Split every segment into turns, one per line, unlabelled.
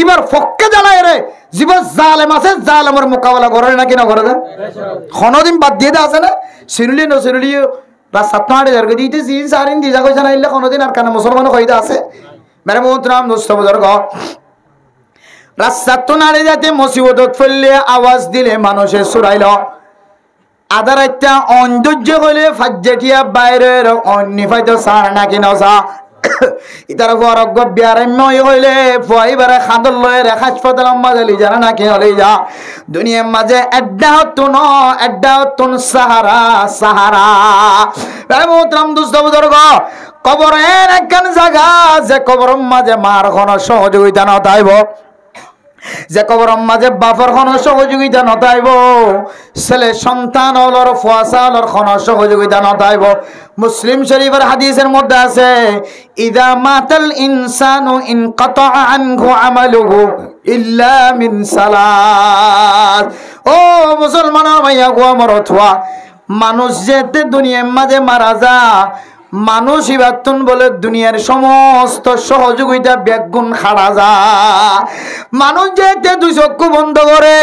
এবার ফক্কে জ্বালায় রে জীব জালেম আছে জালেমের মোকাবেলা করে নাকি না করে দেন কোনদিন বাদ দিয়ে আছে না সিরুলি ন সিরুলি রাস্তা হাঁটে যার দিতে জিন সারিন দিজা কইছে না ইল্লে কোনদিন আর কানে মুসলমান কইতা আছে মেরে মোহতরাম দোস্ত বুজুর্গ রাস্তা তো নাড়ে যাতে মুসিবতত ফেললে আওয়াজ দিলে মানুষে সুরাইল আদার একটা অন্ধৈর্য হইলে ফাজ্জাটিয়া বাইরের অন্য ফাইতো সার নাকি নসা ইতার অরজ্ঞ বিয়ারাম্য হইলে ফুয়াইবারে খাদল লয়ে হাসপাতালের মাঝে লি যারা নাকি হলে যা দুনিয়ার মাঝে এড্ডা হতুন সাহারা সাহারা মোহতরাম দোস্ত বুজুর্গ কবরের একখান জায়গা যে কবরের মাঝে মার কোনো সহযোগিতা নতাইব যে কবরের মাঝে বাপর কোনো সহযোগিতা নতাইব ছেলে সন্তান হলর ফুয়াশা হলর কোনো সহযোগিতা নতাইব মুসলিম শরীফের হাদিসের মধ্যে আছে ইদা মাতাল ইনসানু ইনকাতা আনহু আমালুহু ইল্লা মিন সালাত ও মুসলমানের ভাইয়া গো আমার অথবা মানুষ যেতে দুনিয়ার মাঝে মারা যা মানুষ ইবাতুন বলে দুনিয়ার সমস্ত সহযোগিতা ব্যাগুণ খাড়া যা মানুষ যেতে দুই চক্ষু বন্ধ করে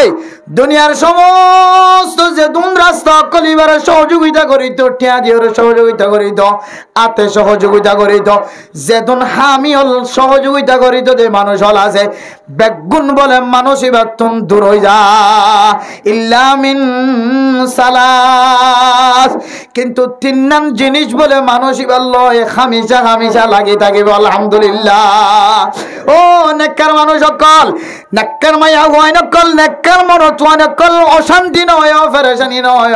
দুনিয়ার সমস্ত যে দুন রাস্তা কলিবার সহযোগিতা করিত টিয়া দিওর সহযোগিতা করিত আতে সহযোগিতা করিত যেদিন হামি হল সহযোগিতা করিত যে মানুষ হল আছে ব্যাগুণ বলে মানুষ ইবাতুন দূর হয়ে যা ইল্লা মিন সালাস কিন্তু তিন জিনিস বলে মানুষ খামিসা লাগি থাকিব আলহামদুলিল্লাহ ও নেককার মানুষ সকল নেককার মাইয়া হয় নকল নেককার মন তুয়া নকল অশান্তি নয় ফেরেশানি নয়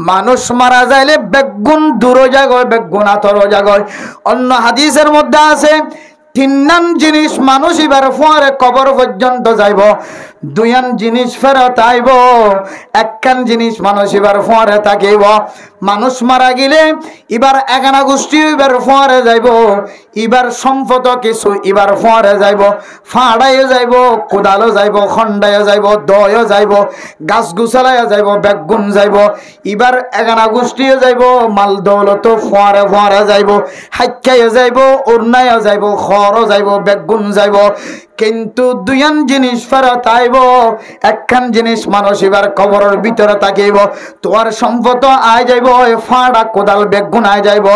মানুষ মারা যাইলে বেগুন দূর জায়গায় বেগুন আতর জায়গায় অন্য হাদিসের মধ্যে আছে তিন জিনিস মানুষ এবার ফুয়ারে কবর পর্যন্ত যাইব দুইয়ান জিনিস ফেরত আইব একখান জিনিস মানুষ এবার ফুয়ারে থাকিব মানুষ মারা গেলে এবার এগানা গোষ্ঠী এবার ফুয়ারে যাইব এবার সম্পদ কিছু এবার ফুয়ারে যাইব ফাড়াইও যাইব কোদালও যাইব খন্ডাইও যাইব দয়ও যাইব গাছ গুছালাইও যাইব বেগুন যাইব এবার এগানা গোষ্ঠীও যাইব মাল দৌলত ফুয়ারে ফুয়ারে যাইব হাইকাইও যাইব উড়নাইও যাইব খরও যাইব বেগুন যাইব কিন্তু দুইয়ান জিনিস ফেরত আইব একখান জিনিস মানুষ এবার কবরের ভিতরে থাকিব তোমার সম্পদ আয় যাইব ফাড়া কোদাল বেগুন আয় যাইব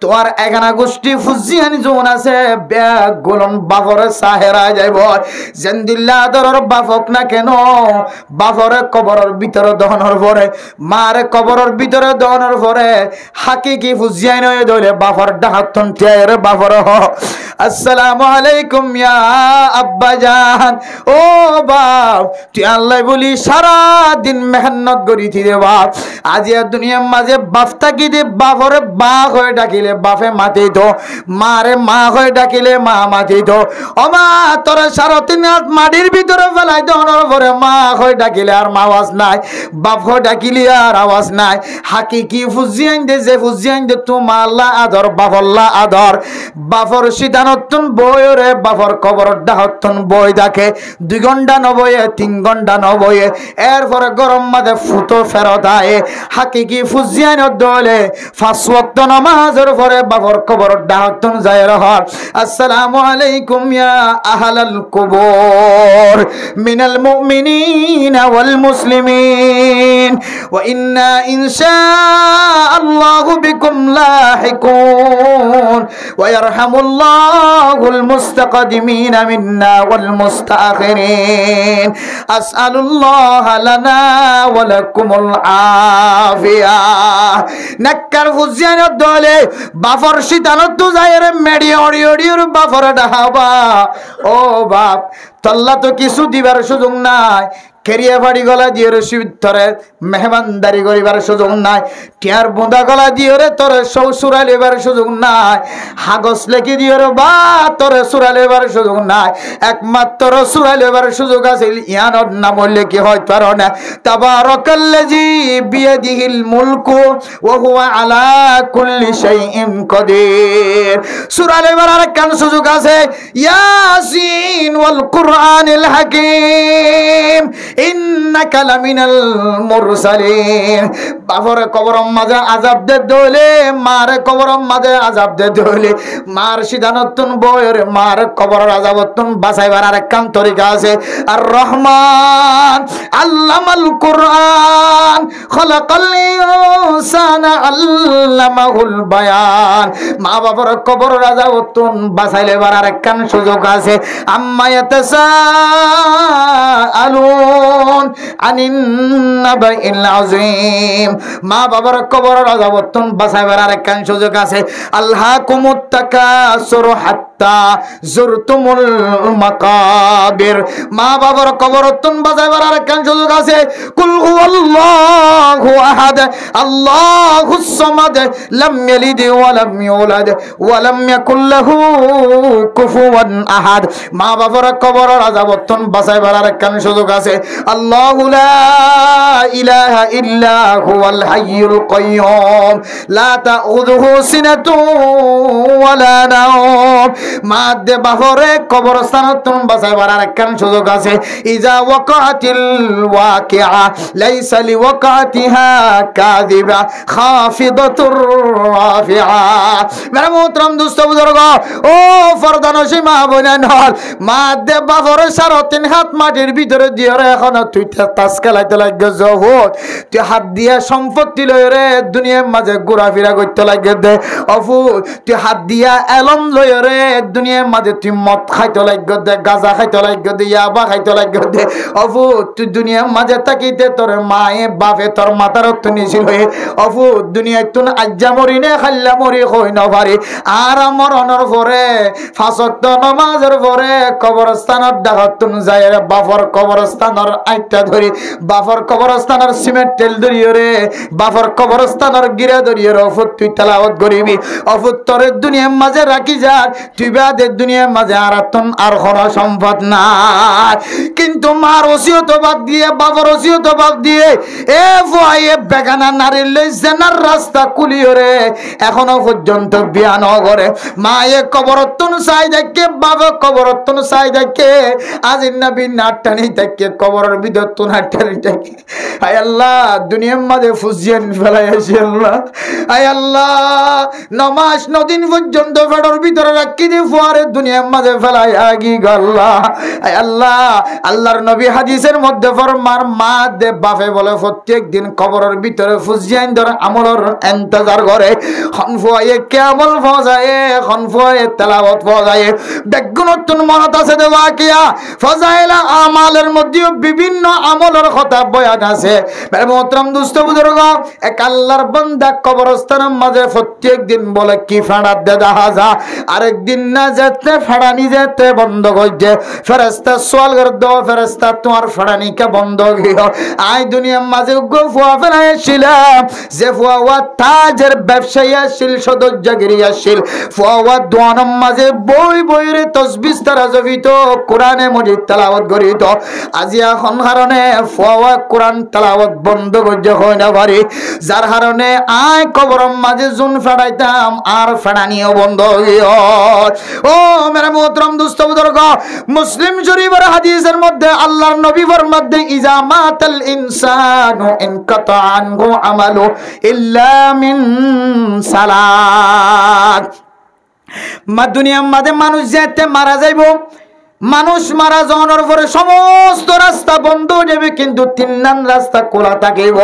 তোমার এখানা গোষ্ঠী ফুজিয়ানি জোন আছে ব্যাগ গোলন বাফরে সাহেরা যাইব জেন্দিল্লা দরর বাফক না কেন বাফরে কবরের ভিতরে দহনের পরে মারে কবরের ভিতরে দহনের পরে হাকিকি ফুজিয়ানি নয় ধরে বাফর ডাহাতন টিয়ারে বাফর আসসালামু আলাইকুম ইয়া আব্বাজান ও বাপ তুই আল্লাহ বলি সারা দিন মেহনত করিছি রে বাপ আজি দুনিয়ার মাঝে বাপ থাকি দে বাপরে বা হয়ে ডাকিলে বাপে মাতি তো মারে মা হয়ে ডাকিলে মা মাতি তো ও মা তোর সারা দিন মাটির ভিতরে ফেলাই দেওয়ার পরে মা হয়ে ডাকিলে আর আওয়াজ নাই বাপ হয়ে ডাকিলে আর আওয়াজ নাই হাকিকি ফুজিয়ান দে যে ফুজিয়ান দে তোমা আল্লাহ আদর বাপল্লা আদর বাপর সিদ্ধান্তন বইরে বাপর কবর ডাহতন বই দেখে 2 ঘন্টা নবয়ে 3 ঘন্টা নবয়ে এরপরে গরম মাঝে ফুটো ফেরত আয়ে হাকিকি ফুজিয়ান দলে 5 ওয়াক্ত নামাজের পরে বাপর কবর ডাহতন যায় রহর আসসালামু আলাইকুম ইয়া আহলাল কুবুর মিনাল মুমিনিনা ওয়াল মুসলিমিন ওয়া ইন্না ইনশাআল্লাহু বিকুম লাহিকুন ওয়া ইয়ারহামুল্লাহুল মুস্তাকদিমিনা মিন্না ওয়াল মুস্তাখিরিন আসআলুল্লাহা লানা ওয়া লাকুমুল আফিয়া নাক্কার ফুজিয়ান দলে বাফর শীতানত যায়রে মেডি অডিওর বাফর ডাহাবা ও বাপ তল্লা তো কিছু দিবার সুযোগ নাই কেরিয়া বাড়ি গলা দিয়ে ধরে মেহমানদারি করিবার সুযোগ নাই টিয়ার বুঁদা গলা দিয়ে তোর সুরা লেবার সুযোগ নাই হাগস লেখি দিয়ে বা তোর সুরা লেবার সুযোগ নাই একমাত্র সুরা লেবার সুযোগ আছে ইয়ানোর নাম লেখি হয় পার না তাবারাকাল্লাযী বিয়াদিহিল মুলকু ওয়া হুয়া আলা কুল্লি শাইইন কাদির সুরা লেবার আরেকখান সুযোগ আছে ইয়াসিন ওয়াল কুরআনিল হাকীম ইন্নাকা লামিনাল মুরসালিন বাপরে কবর মাঝে আযাব দে দলে মারে কবর মাঝে আযাব দে দলে মার সিদ্ধান্তন বয়রে মার কবর আযাবতন বাঁচাইবার আরেকখান তরিকা আছে আর রহমান আল্লামাল কুরআন খলাকাল ইনসানা আল্লামাহুল বায়ান মা বাবার কবর আযাবতন বাঁচাইলে বার আরেকখান সুযোগ আছে আম্মা ইয়াতাসাআলুন আনিন নাবাইল আযীম মা বাবার কবর আযাবতন বাঁচাইবার আরেকখান সুযোগ আছে আল্লাকুমুত তাকাসুর হাত্তা জুরতুমুল মাকাবির মা বাবার কবরতন বাঁচাইবার আরেকখান সুযোগ আছে কুল হুয়াল্লাহু আহাদ আল্লাহুস সামাদ লাম ইয়ালিদ ওয়া লাম ইউলাদ ওয়া লাম ইয়াকুল লাহু কুফুয়ান আহাদ মা বাবার কবর আযাবতন বাঁচাইবার আরেকখান সুযোগ আছে আল্লাহু লা ইলাহা ইল্লা হুয়াল হাইয়ুল কাইয়্যুম লা তাউযুহু সিনাতুন ওয়া লা নাওম মা দে বাহরে কবরস্থানতন বাঁচাইবার আরেকখান সুযোগ আছে ইজা ওয়াকাতিল ওয়াকিআ লাইসা লিওয়াকাতিহা কাযিবা খাফিদাতুর রাফিআ মেরা মোহতরম দোস্ত বুজুর্গ ও ফরদানশী মা বোনেন হল মা দে বাহরে 3.5 হাত মাটির ভিতরে দিয়ে রে এখন তুই তাস খেলাইতে লাগবে জহর তুই হাত দিয়া সম্পত্তি লই রে দুনিয়ার মাঝে ঘোরাফেরা করতে লাগে দে অফু তুই হাত দিয়া এলম লই রে দুনিয়ার মাঝে তুই মদ খাইতে লাগে দে গাঁজা খাইতে লাগে দে ইয়াবা খাইতে লাগে দে অফু তুই দুনিয়ার মাঝে থাকিতে তোর মায়ে বাপে তোর মাথার নিছিল অফু দুনিয়ায় তুন আজ্জা মরি নে খাল্লা মরি কই না পারি আর মরণের পরে 5 ওয়াক্ত নামাজের পরে কবরস্থানের ডাকতুন যায় রে বাফর কবরস্থানের আইটা ধরি বাফর কবরস্থানের সিমেন্ট তেল ধরিয়ে রে বাফর কবরস্থানের গিরা ধরিয়ে রে অফু তুই তেলাওয়াত করিবি অফু তোর দুনিয়ার মাঝে রাখি যা তুই বাদে দুনিয়ার মাঝে আর কোনো সম্পদ নাই কিন্তু মার ওসিয়ত বাদ দিয়ে বাবার ওসিয়ত বাদ দিয়ে এ ভয়ে বেগানা নারীর লই জেনার রাস্তা কুলিয়ে রে এখনো পর্যন্ত বিয়া ন করে মায়ে কবরতন চাই দেখে বাবা কবরতন চাই দেখে আজ নবী নাটটানি দেখে কবরের ভিতর তো নাটটানি দেখে আয় আল্লাহ দুনিয়ার মাঝে ফুজিয়ান ফেলাই আসি আল্লাহ আয় আল্লাহ নমাজ নদিন পর্যন্ত ফেডর ভিতরে রাখি দিয়ে ফুয়ারে দুনিয়ার মাঝে ফেলাই আগি গল্লা আয় আল্লাহ আল্লাহর নবী হাদিসের মধ্যে ফরমার মা দে বাপে বলে প্রত্যেক দিন কবরের ভিতরে ফুজিয়ান ধর আমলের ইন্তজার করে খনফয়ে কে আমল ফজায়ে খনফয়ে তেলাওয়াত ফজায়ে বেগুনতুন মনত আছে দেওয়া কিয়া ফজাইলা আমালের মধ্যে বিভিন্ন আমলের কথা বয়ান আছে মেরে মোহতরম দোস্ত বুজুর্গ এক আল্লাহর বান্দা কবরস্থানের মাঝে প্রত্যেক দিন বলে কি ফাড়া দে দাহাজা আরেক দিন না যেতে ফাড়ানি যেতে বন্ধ কইছে ফেরেশতা সওয়াল করে দাও ফেরেশতা তোমার ফাড়ানি কে বন্ধ গিয়ে আই দুনিয়ার মাঝে গো ফুয়া ফেরাইছিলাম যে ফুয়া তাজের ব্যবসায়ী আসিল সদজ্জাগিরি আসিল ফুয়া দোয়ানের মাঝে বই বইরে তসবিহ তারা জবিত কোরআনে মজিদ তেলাওয়াত করিত আজি এখন কারণে ফুয়া কোরআন তেলাওয়াত বন্ধ করতে হয় না পারি যার কারণে আই কবরের মাঝে জুন ফেড়াইতাম আর ফেড়ানিও বন্ধ গিয়ে ও মেরা মোহতরম দোস্ত বুজুর্গ মুসলিম শরীফের হাদিসের মধ্যে আল্লাহর নবী ফরমাতে ইজা মাতাল ইনসানু ইনকাতা আনহু আমালু ইল্লা মিন সালাত মা দুনিয়ার মাঝে মানুষ যেতে মারা যাইব মানুষ মারা যাওয়ার পরে সমস্ত রাস্তা বন্ধ হয়ে যাবে কিন্তু 3 নাম রাস্তা খোলা থাকিব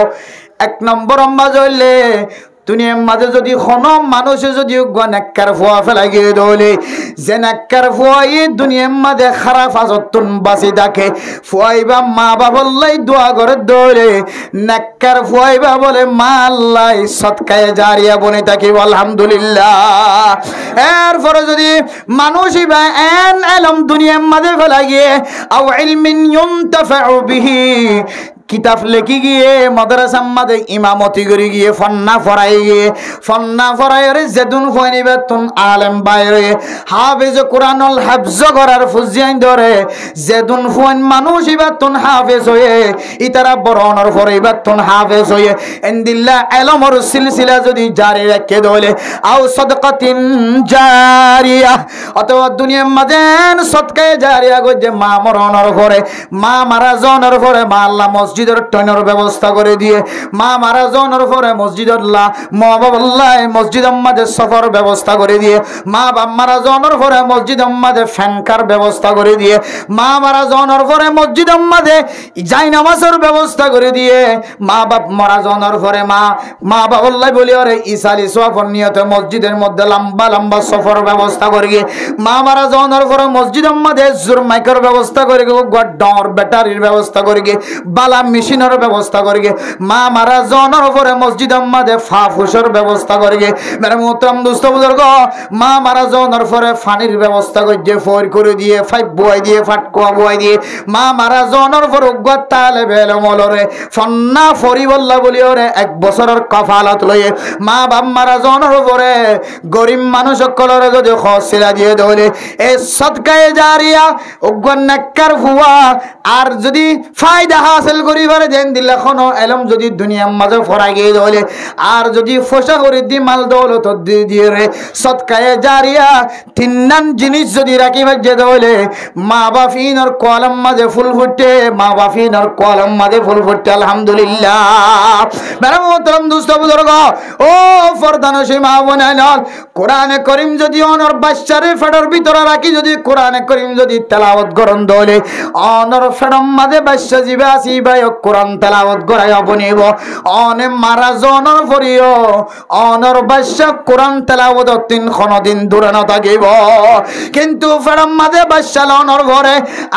1 নম্বর আম্মা জইলে দুনিয়ার মাঝে যদি কোনো মানুষে যদি নেককার ফুয়া ফেলাই গিয়ে দৌলে যে নেককার ফুয়াই দুনিয়ার মাঝে খারাপ আজতুন বাঁচি থাকে ফুয়াইবা মা বাবল্লাই দোয়া করে দৌলে নেককার ফুয়াইবা বলে মা আল্লাহ সদকায়ে জারিয়া বনে থাকি আলহামদুলিল্লাহ এরপরে যদি মানুষই বা এন এলম দুনিয়ার মাঝে ফেলাই গিয়ে আও ইলমিন ইউনতাফাউ বিহি কিতাব লেখি গিয়ে মাদ্রাসা মাদে ইমামতি করে গিয়ে ফন্না ফরাইরে যেদুন ফয়নিবে তুন আলেম বাইরে হাফেজ কোরআনুল হাফজ করার ফুজিয়ান ধরে যেদুন ফয়ন মানুষ ইবা তুন হাফেজ হয়ে ইতারা বরণর পরে ইবা তুন হাফেজ হয়ে ইনদিল্লাহ ইলমর সিলসিলা যদি জারি রাখে দলে আও সাদকাতিন জারিয়া অথবা দুনিয়ার মাঝে সদকায়ে জারিয়া গজে মা মরণর পরে মা মারা জনের পরে মা আল্লাহ মসজিদের টনের ব্যবস্থা করে দিয়ে মা মারা জনের পরে মসজিদুল্লাহ মা বাবাল্লাহ মসজিদের মাঝে সফর ব্যবস্থা করে দিয়ে মা বাপ মারা জনের পরে মসজিদের মাঝে ফ্যানকার ব্যবস্থা করে দিয়ে মা মারা জনের পরে মসজিদের মাঝে যাই নামাজের ব্যবস্থা করে দিয়ে মা বাপ মারা জনের পরে মা বাবাল্লাহ বলি ওরে ইসালি সফর নিয়তে মসজিদের মধ্যে লম্বা লম্বা সফর ব্যবস্থা করে গিয়ে মা মারা জনের পরে মসজিদের মাঝে জোর মাইকের ব্যবস্থা করে গিয়ে ডর ব্যাটারির ব্যবস্থা করে গিয়ে বালা মেশিনের ব্যবস্থা করে গিয়ে মা মারা জনের পরে মসজিদের মাঝে ফাফুসের ব্যবস্থা করে গিয়ে মেরে মোহতরম দোস্ত বুজুর্গ মা মারা জনের পরে পানির ব্যবস্থা করে দিয়ে ফাইভ বয় দিয়ে ফাটকুয়া বয় দিয়ে মা মারা জনের পরে তালে বেল মলরে ফন্না ফরিবল্লা বলি ওরে 1 বছরের কফালত লয়ে মা বাপ মারা জনের পরে গরিব মানুষ সকলের যদি খসিলা দিয়ে দলে এই সদকায়ে জারিয়া উগ্র নেককার ফুয়া আর যদি ফায়দা হাসিল করিবার দেন দিলে কোনো এলম যদি দুনিয়ার মাঝে ফরাই গিয়ে দলে আর যদি ফসা করে দি মাল দৌলত দিয়ে রে সদকায়ে জারিয়া তিননান জিনিস যদি রাখিবার যে দলে মা বাফিনর কলম মাঝে ফুল ফুটে মা বাফিনর কলম মাঝে ফুল ফুটে আলহামদুলিল্লাহ মেরা মোহতরম দোস্ত বুজুর্গ ও ফরদানশী মা বোনেরা কোরআনে করিম যদি অনর বাচ্চারে ফেডার ভিতরে রাখি যদি কোরআনে করিম যদি তেলাওয়াত করন দলে অনর ফেডম মাঝে বাচ্চা জিবে আসি ভাই কোরআন তেলাওয়াত করাই বনিব অনে মারা জনর ফরিও অনর বাচ্চা কোরআন তেলাওয়াত 3 দিন দূরে না থাকিব কিন্তু ফেডম মাঝে বাচ্চা অনর ঘরে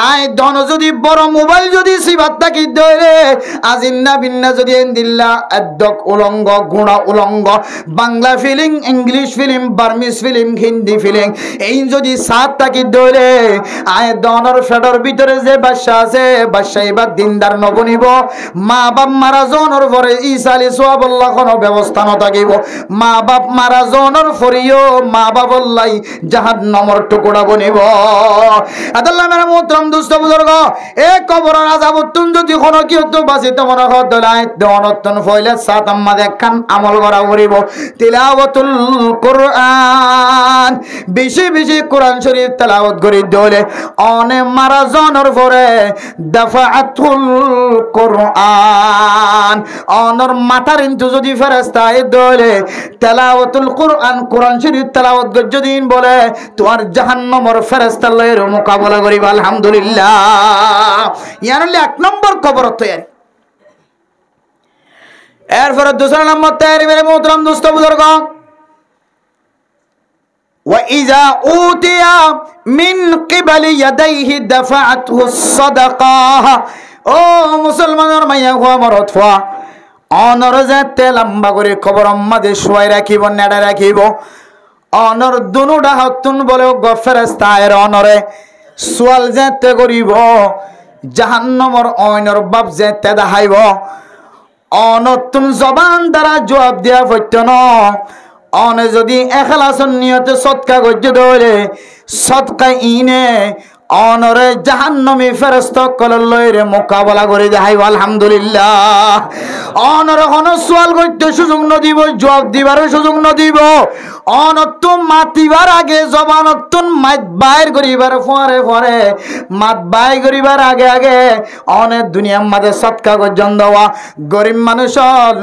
আই দন যদি বড় মোবাইল যদি সিবাত থাকি দলে আজিন্না বিন্না যদি এন্দিল্লা আদক উলঙ্গ গুণা উলঙ্গ Bangla film English film Burmese film Hindi film এই যদি সাত থাকি দলে আয় দনর ফেডর ভিতরে যে বাদশা আছে বাদশা এবার দিনদার নবনিব মা বাপ মারা জনের পরে ইসালি সোয়াবল্লাহ কোনো ব্যবস্থা ন থাকিব মা বাপ মারা জনের পরেও মা বাবল্লাই জাহান্নামের টুকরা বনিব আদাল্লাহ মেরা মোহতরম দুষ্ট বুজুর্গ এ কবরের আযাবতুন যদি কোনো কি হতো বাসিত মনে হদলাই দনতন ফইলে সাত আম্মা দেখান আমল করা করিব তিলাওয়াতুল কোরআন বেশি বেশি কোরআন শরীফ তেলাওয়াত করি দলে অনে মারা জনের পরে দাফাআতুল কোরআন অনর মাথার ইন্তু যদি ফেরেশতা আই দলে তেলাওয়াতুল কোরআন কোরআন শরীফ তেলাওয়াত যদি বলে তোমার জাহান্নামের ফেরেশতা লয়ের মোকাবেলা করিবা আলহামদুলিল্লাহ ইয়ানলে 1 নম্বর কবর তৈরি এরপরে 2 নম্বর তৈরি মেরে মোহতরম দোস্ত বুজুর্গ وإذا أوتي من قبل يديه دفعته الصدقة ও মুসলমানের মাইয়া হওয়া মরদ ফা অনর যেতে লম্বা করে খবর আমাদের শুয়াই রাখিব নেড়া রাখিব অনর দুনুডা হতুন বলে ফেরেশতায়ের অনরে সোয়াল যেতে করিব জাহান্নামের অইনর বাপ যেতে দেখাইব অনতুন জবান দ্বারা জবাব দিয়া পড়ত ন অনে যদি এখলাসন নিয়তে সদকা গজ্জে ধরে সদকা ইনে অনরে জাহান্নামী ফেরেশতা কললয়রে মোকাবেলা করে দেখাইব আলহামদুলিল্লাহ অনরে কোন সওয়াল করতে সুযোগ ন দিব জবাব দিবার সুযোগ ন দিব অনত মাতিবার আগে জবানত মাত বাইর করিবার পরে মাত বাই করিবার আগে আগে অনে দুনিয়ার মাঝে সদকা গজ্জন দেওয়া গরিব মানুষল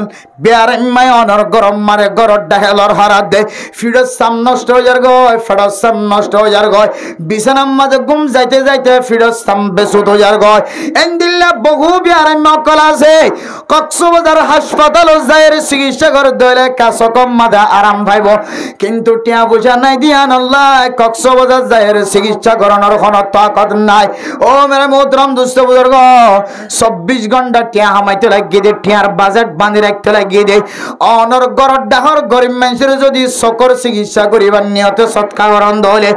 বেয়ারাম্মাই অনর গরম মারে গরর ডাহেলর হারাত দে ফিরস সাম নষ্ট হয়ে যার গয় ফেরস সাম নষ্ট হয়ে যার গয় বিছানার মাঝে ঘুম যাইতে যাইতে ফিরস সাম বেসুত হয়ে যার গয় এন্দিল্লা বহু বেয়ারাম্মা কল আছে কক্সবাজার হাসপাতাল যায়ের চিকিৎসা করে দইলে কাছ কম মাঝে আরাম পাইব কিন্তু টিয়া পয়সা নাই দিয়ান আল্লাহ কক্সবাজার যায় চিকিৎসা করানোর কোনো তাকত নাই। ও মেরে মোহতরম দুস্থ বুজুর্গ 24 ঘন্টা টিয়া হামাইতে লাগিয়ে দে, টিয়ার বাজেট বাঁধি রাখতে লাগিয়ে দে। অনর গরর ডাহর গরিব মানুষের যদি চকর চিকিৎসা করিবার নিয়তে সৎকা করণ হলে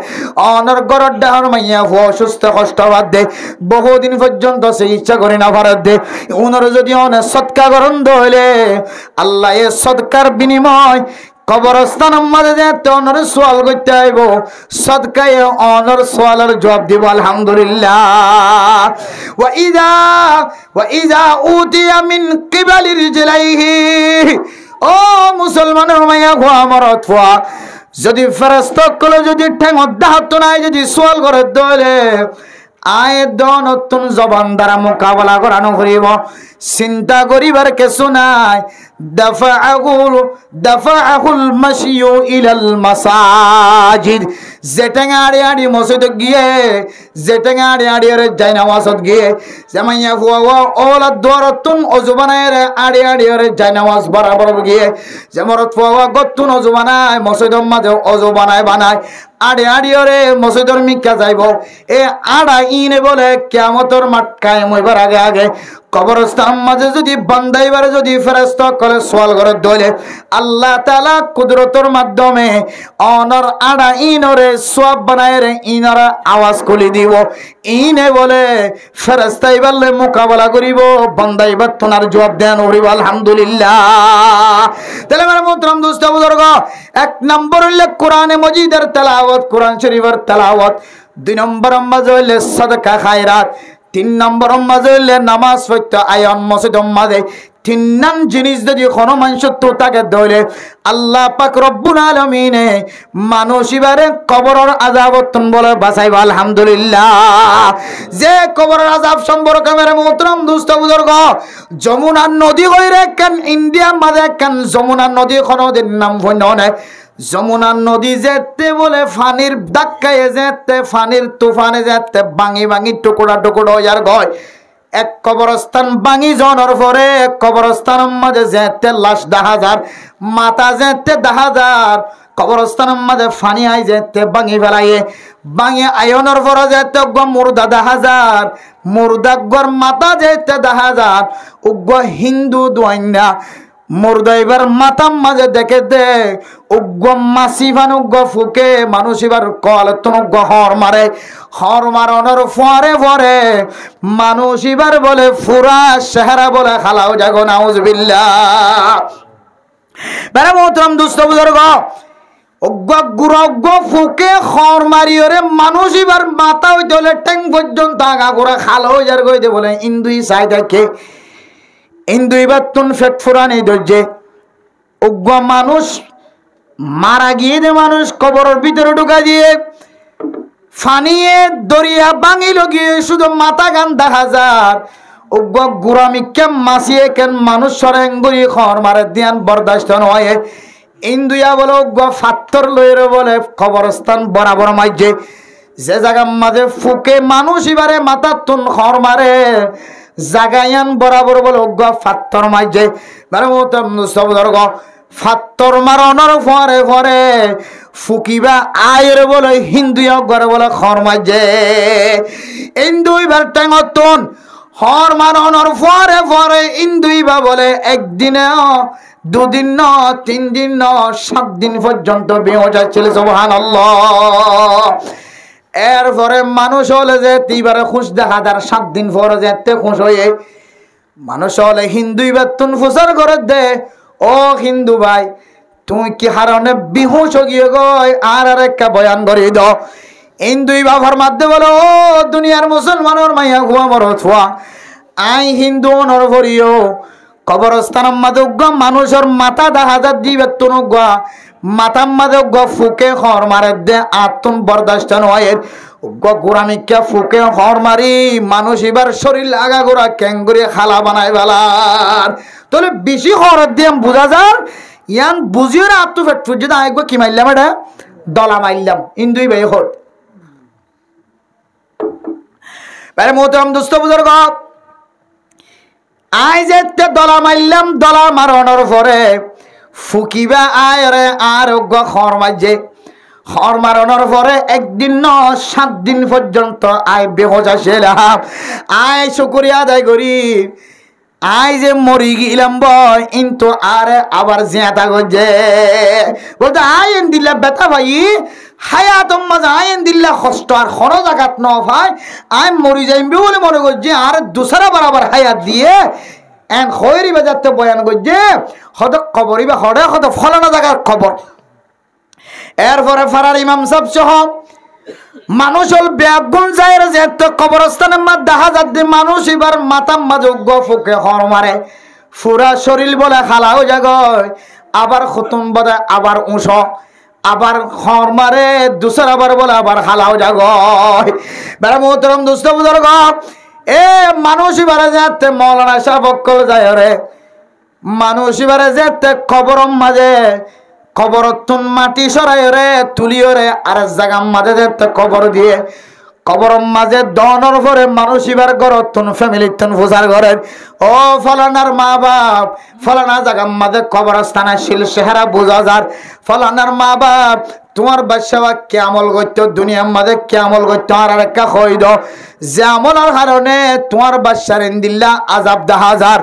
অনর গরর ডাহর মাইয়া অসুস্থ কষ্ট বাদ দে, বহুদিন পর্যন্ত চিকিৎসা করি না ভারত দে, উনার যদি অনেক সৎকা করণ হলে আল্লাহ এ সৎকার বিনিময় কবরস্থান আমাদের যেতে অনর সোয়াল করতে আইব, সদকায় অনর সোয়ালের জবাব দিব আলহামদুলিল্লাহ। ওয়া ইযা উতিয়া মিন কিবালি রিজলাইহি, ও মুসলমানের মাইয়া গো আমার অথবা যদি ফেরেশতা কলে যদি ঠ্যাঙত দাহত নাই যদি সোয়াল করে দলে আয় দন নতুন জবান দ্বারা মোকাবেলা করানো করিব, চিন্তা করিবার কিছু নাই। দাফাআহুল মাশিয়ু ইলাল মাসাজিদ, যেটাঙা আড়ি আড়ি মসজিদে গিয়ে যেটাঙা আড়ি আড়ি রে যাই নামাজত গিয়ে জামাইয়া ফুয়া ওলা দরতুন অজু বানায় রে আড়ি আড়ি রে যাই নামাজ বরাবর গিয়ে যেমরত ফুয়া গতুন অজু বানায় মসজিদের মাঝে অজু বানায় আড়ে আড়ি রে মসজিদের মিকা যাইব। এ আড়া ইনে বলে কিয়ামতের মাঠ কায়েম হইবার আগে আগে কবরস্থান মাঝে যদি বান্দাইবারে যদি ফেরেশতা করে সওয়াল করে দলে আল্লাহ তাআলা কুদরতের মাধ্যমে অনর আড়া ইনরে সওয়াব বানায় রে ইনরা আওয়াজ খুলি দিব। ইনে বলে ফেরেশতা ইবালে মোকাবেলা করিব, বান্দাইবার তোনার জবাব দেন করিব আলহামদুলিল্লাহ। তাহলে আমার মোহতরম দোস্ত বুজুর্গ, এক নম্বর হইলে কোরআনে মজিদের তেলাওয়াত, কোরআন শরীফের তেলাওয়াত। 2 নম্বর মাঝে হইলে সাদকা খায়রাত। 3 নম্বর মাঝে হইলে নামাজ পড়তে আয়ন মসজিদের মাঝে। 3 নং জিনিস যদি কোনো মানুষ তো তাকে ধরে আল্লাহ পাক রব্বুল আলামিনে মানুষ ইবারে কবরের আযাবতন বলে বাঁচাইবা আলহামদুলিল্লাহ। যে কবরের আযাব সম্পর্কে মেরে মোহতরম দোস্ত বুজুর্গ, যমুনা নদী কইরে কেন ইন্ডিয়া মাঝে কেন যমুনা নদী কোনদিন নাম ভন্য নাই। যমুনা নদী যেতে বলে ফানির ধাক্কায় যেতে ফানির তুফানে যেতে ভাঙি ভাঙি টুকরা টুকরা হইয়ার গয়। এক কবরস্থান ভাঙি জনের পরে কবরস্থানের মাঝে যেতে লাশ 10,000, মাথা যেতে 10,000, কবরস্থানের মাঝে ফানি আই যেতে ভাঙি ফেলাইয়ে ভাঙি আয়নের পরে যেতে মুর্দা 10,000, মুর্দা গর মাথা যেতে 10,000। উগ্র হিন্দু দোয়াইনা মুর্দাইবার মাতাম মাঝে দেখে দে উগ্র মাসিফান উগ্র ফুকে মানুষ এবার কল তুনুগ্র হর মারে, হর মারনের ফরে ফরে মানুষ এবার বলে ফুরা চেহারা বলে খালাও জাগো নাউজুবিল্লাহ। বেড়া মোহতরম দুস্থ বুজুর্গ, উগ্র গুড় উগ্র ফুকে হর মারিওরে মানুষ এবার মাথা হইতে হলে ট্যাং পর্যন্ত আগা করে খালাও যার কইতে বলে ইন্দুই চাই দেখে হিন্দু এবার তুন ফেট ফুরানি ধৈর্যে উগ্র মানুষ মারা গিয়ে দে মানুষ কবরের ভিতরে ঢুকা দিয়ে ফানিয়ে দরিয়া ভাঙিল গিয়ে শুধু মাথা গান 10,000। উগ্র গুরামি কেম মাসিয়ে কেন মানুষ সরেঙ্গুরি খর মারে দিয়ান বরদাস্ত নয়। ইন্দুয়া বলে উগ্র ফাত্তর লইরে বলে কবরস্থান বরাবর মাঝে যে জায়গা মাঝে ফুকে মানুষ এবারে মাথা তুন খর মারে জাগায়ান বরাবর বলে উগ্র ফাত্তর মাঝে মানে ফাত্তর মারনের ফরে ফরে ফুকিবা আয়ের বলে হিন্দু ঘরে বলে খর মাঝে হিন্দু এবার টেঙতন হর মারনের ফরে ফরে হিন্দুইবা বলে একদিনে 2 দিন ন 3 দিন ন 7 দিন পর্যন্ত বেঁচে যাচ্ছিল সুবহানাল্লাহ। এরপরে মানুষ হলে যে তিবারে খুশ দেখা যার 7 দিন পরে যেতে খুশ হয়ে মানুষ হলে হিন্দু বেতন ফুসার করে দে। ও হিন্দু ভাই তুই কি হারণে বিহুশ গিয়ে গয় আর একটা বয়ান করে দাও। হিন্দুই বাবার মাধ্যমে বলো ও দুনিয়ার মুসলমানের মাইয়া গুয়া মর ছোয়া আই হিন্দু নর ভরিও কবরস্থানের মাঝে উগ্র মানুষের মাথা 10,000 দিবে তুন উগ্র মাথার মাঝে উগ্র ফুকে হর মারে দে আতুন বরদাস্ত নয় উগ্র গোড়ামিকা ফুকে হর মারি মানুষ এবার শরীর লাগা গোড়া ক্যাঙ্গুরি খালা বানায় বেলার তাহলে বেশি হরত দিয়ে বোঝা যার ইয়ান বুঝিও না আত্ম ফেট ফুট যদি আরেকবার কি মারলাম এটা দলা মারলাম হিন্দুই ভাই হট বাইরে মোহতরম দুস্থ বুজুর্গ আই যেতে দলা মারলাম দলা মারানোর পরে ফুকিবা আয় রে আর খর মাঝে খর মারানোর পরে একদিন ন 7 দিন পর্যন্ত আয় বেহোশ আসিলাম আয় শুকরিয়া আদায় করি আই যে মরি গেলাম বয় কিন্তু আরে আবার জিয়াতা গজে বলতে আইন দিল্লা বেতা ভাই হায়াত মাঝে আইন দিল্লা কষ্ট আর খর জাগাত ন ভাই আই মরি যাইবি বলে মনে করছি আর দুসরা বরাবর হায়াত দিয়ে এন খয়রি বাজাতে বয়ান করছে হদ কবরই বা হরে হদ ফলানা জায়গার খবর এরপরে ফারার ইমাম সাহেব সহ মানুষ হল ব্যাগুন যায় যে কবরস্থানের মা দেখা যাচ্ছে মানুষ এবার মাতাম মাজুগ ফুকে হর মারে ফুরা শরীর বলে খালাও জাগয় আবার খতুম বলে আবার উঁস আবার হর মারে দুসর আবার বলে আবার খালাও জাগয় বেড়া মোহতরম দুস্থ বুজুর্গ এ মানুষ এবারে যেতে মৌলানা সাহেব অক্কল যায় রে মানুষ এবারে যেতে কবরম মাঝে কবরতুন মাটি সরাই রে তুলিও রে আর জাগাম মাঝে যেতে কবর দিয়ে কবরম মাঝে দনর পরে মানুষ এবার গরতুন ফ্যামিলিতুন ফুজার ঘরের ও ফলানার মা বাপ ফলানা জাগাম মাঝে কবরস্থানে শিল চেহারা বোঝা যার ফলানার মা বাপ তোমার বাদশাহ কে আমল করতো দুনিয়ার মাঝে কে আমল করতো আর একটা কই দাও যে আমলের কারণে তোমার বাদশার ইন্দিল্লা আজাব দেখা যার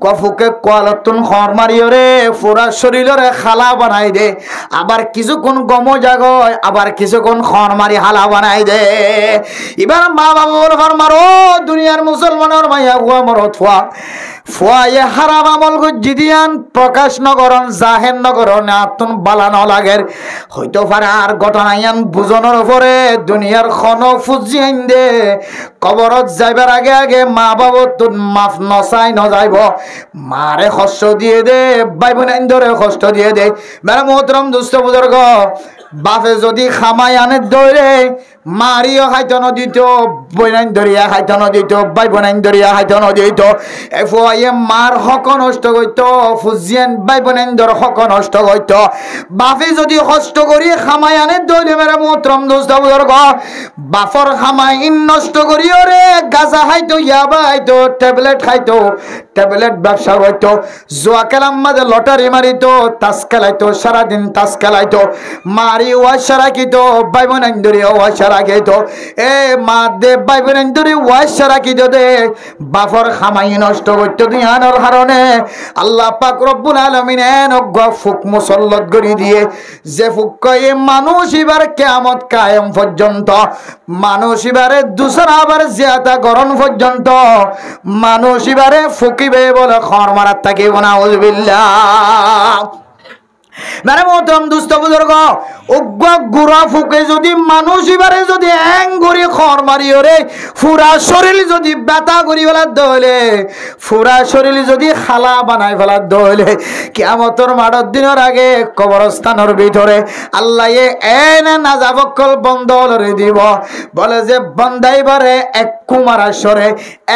গফুকে কোয়ালতুন খর মারিও রে পুরা শরীরে খালা বানাই দে আবার কিছুক্ষণ গম জাগয় আবার কিছুক্ষণ খর মারি হালা বানাই দে এবার মা বাবা বল খর মারো দুনিয়ার মুসলমানের মাইয়া গুয়া মরো থুয়া ফুয়ায়ে হারাম আমল গজ্জি দিয়ান প্রকাশ নগরন জাহের নগরন আতুন বালানো লাগের হয়তো পারে আর ঘটনায়ান বুঝনের উপরে দুনিয়ার খন ফুজি আইন দে কবরত যাইবার আগে আগে মা বাবা তোর মাফ নসাই নযাইব মারে কষ্ট দিয়ে দে ভাই বোন ধরে কষ্ট দিয়ে দে মেরা মোহতরম দুস্থ বুজুর্গ বাপে যদি খামাই আনে দৌড়ে মারিও খাইতে নদিত বইনাইন ধরিয়া খাইতে নদিত ভাই বোনাইন ধরিয়া খাইতে নদিত এফুয়াইয়ে মার হক নষ্ট করত ফুজিয়ান ভাই বোনাইন ধর হক নষ্ট করত বাপে যদি কষ্ট করি খামাই আনে দৌড়ে মেরা মোহতরম দুস্থ বুজুর্গ বাপর খামাই ইন নষ্ট করিও রে গাঁজা খাইতো ইয়াবা খাইতো ট্যাবলেট খাইতো ট্যাবলেট ব্যবসা করতো জুয়া খেলার মাঝে লটারি মারিতো তাস খেলাইতো সারাদিন তাস খেলাইতো মারি ওয়াশা রাখিতো ভাই বোন ধরে ওয়াশা রাখিতো এ মা দে ভাই বোন ধরে ওয়াশা রাখিতো দে বাফর খামাই নষ্ট করতো দিয়ানোর কারণে আল্লাহ পাক রব্বুল আলামিন এনজ্ঞ ফুক মুসল্লত করে দিয়ে যে ফুক কয়ে মানুষ এবার কিয়ামত কায়েম পর্যন্ত মানুষ এবারে দুসরা আবার জিয়াতা গরণ পর্যন্ত মানুষ এবারে ফুকিবে বলে খর মারার থাকিব না উযবিল্লাহ মেরে মোহতরম দুস্থ বুজুর্গ উগ্র গুড়া ফুকে যদি মানুষ এবারে যদি হ্যাং করি খর মারিও রে ফুরা শরীর যদি ব্যথা করি ফেলার দহলে ফুরা শরীর যদি খালা বানাই ফেলার দহলে কিয়ামতের মাঠের দিনের আগে কবরস্থানের ভিতরে আল্লাহ এনে নাজাবকল বন্ধ করে দিব বলে যে বন্দাইবারে এক কুমারাশ্বরে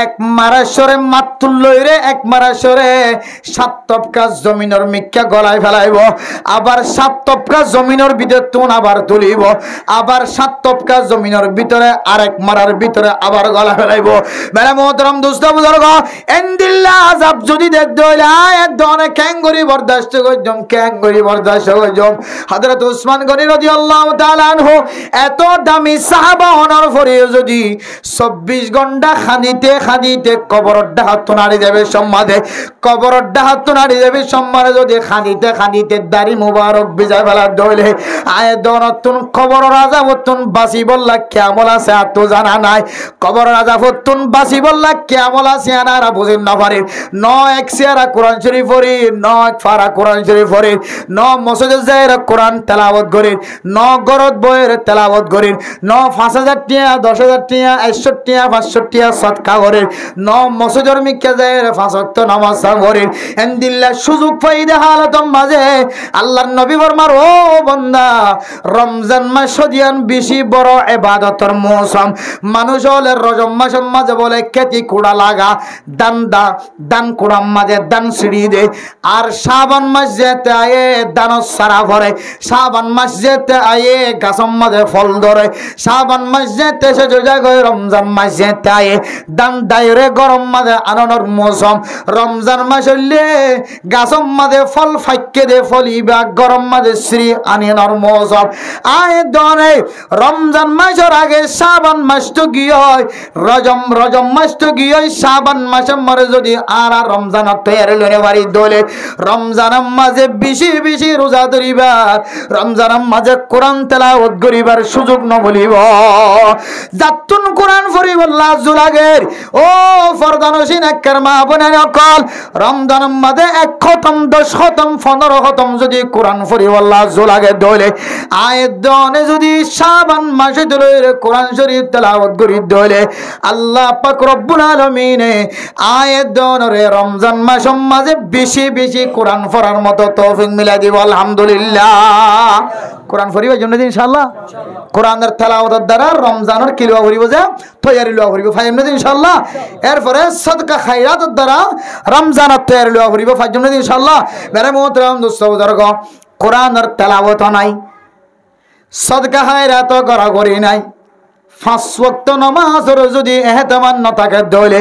এক মারাশ্বরে মাতুল লইরে এক মারাশ্বরে 7 তপকা জমিনের মিক্কা গলায় ফেলাইব আবার 7 তপকা জমিনের ভিতরে তুন আবার তুলিব আবার 7 তপকা জমিনের ভিতরে আরেক মারার ভিতরে আবার গলা ফেলাইব মেরে মোহতরম দুস্থ বুজুর্গ এন্দিল্লা আযাব যদি দেখতে হইলে এক ধরনের ক্যাঙ্গরি বরদাস্ত করজম ক্যাঙ্গরি বরদাস্ত করজম হযরত উসমান গনি রাদিয়াল্লাহু তাআলা আনহু এত দামি সাহাবা হওয়ার পরে যদি 24 ঘন্টা খানিতে খানিতে কবরের ডাহাত নাড়ি দেবে সম্মাদে কবরের ডাহাত নাড়ি দেবে সম্মানে যদি খানিতে খানিতে দাড়ি মুবারক বিজয় বেলা দইলে আয় দনতুন কবর রাজা বতুন বাসি বললা কেমন আছে এত জানা নাই কবর রাজা বতুন বাসি বললা কেমন আছে আনারা বুঝেন না পারে ন এক সিয়ারা কোরআন শরীফ পড়ি ন এক ফারা কোরআন শরীফ পড়ি ন মসজিদে যাইর কোরআন তেলাওয়াত করি ন গরত বইয়ের তেলাওয়াত করি ন 5000 টাকা 10000 টাকা 100 টাকা 500 টাকা সদকা করে ন মসজিদের মিক্কা যাইর 5 ওয়াক্ত নামাজ পড়ি এন্দিল্লা সুযোগ পাই দে হালাত মাঝে আল্লাহর নবী ফরমার ও বান্দা রমজান মাস দিয়ান বেশি বড় ইবাদতের মৌসুম মানুষ হলে রজব মাসের মাঝে বলে খেতি কুড়া লাগা দান কুড়ার মাঝে দান সিঁড়ি দে আর শ্রাবণ মাস যেতে আয়ে দান সারা ভরে শ্রাবণ মাস যেতে আয়ে গাছের মাঝে ফল ধরে শ্রাবণ মাস যেতে সে জায়গায় রমজান মাস যেতে আয়ে দান দায়রে গরম মাঝে আনন্দের মৌসুম রমজান মাস হইলে গাছের মাঝে ফল ফাইকে দে ফলিবা গরম মাঝে শ্রী আনিনার মৌসুম আয়ে দনে রমজান মাসের আগে শ্রাবণ মাস তো গিয়ে রজম মাস তো গিয়ে শ্রাবণ মাসের মরে যদি আর রমজান তৈরি লনে বাড়ি দোলে রমজানের মাঝে বেশি বেশি রোজা ধরিবার রমজানের মাঝে কোরআন তেলাওয়াত করিবার সুযোগ ন বলিব যাতুন কোরআন পড়িব লাজ লাগের ও ফরদানসিন একর মা বোনের অকল রমজানের মাঝে 1 খতম 10 খতম 15 খতম যদি কোরআন পড়িব লাজ লাগে দোলে আয়াত দনে যদি শ্রাবণ মাসে দোলে কোরআন শরীফ তেলাওয়াত করি দোলে আল্লাহ পাক রব্বুল আলামিন আয়াত দনরে রমজান মাসের মাঝে বেশি বেশি কোরআন পড়ার মতো তৌফিক মিলাই দিব আলহামদুলিল্লাহ কোরআন পড়িবার জন্য ইনশাআল্লাহ কোরআনের তেলাওয়াতের দ্বারা রমজানের কিলওয়া করিব যে তৈয়ারি লওয়া করিব ফাইম ইনশাআল্লাহ এরপরে সাদকা খায়রাতের দ্বারা রমজানের তৈয়ারি লওয়া করিব ফাইম ইনশাআল্লাহ মেরে মোহতরম দোস্ত বুজুর্গ কোরআনের তেলাওয়াত নাই সাদকা খায়রাত করা করি নাই 5 ওয়াক্ত নামাজের যদি এহতেমাম না থাকে দলে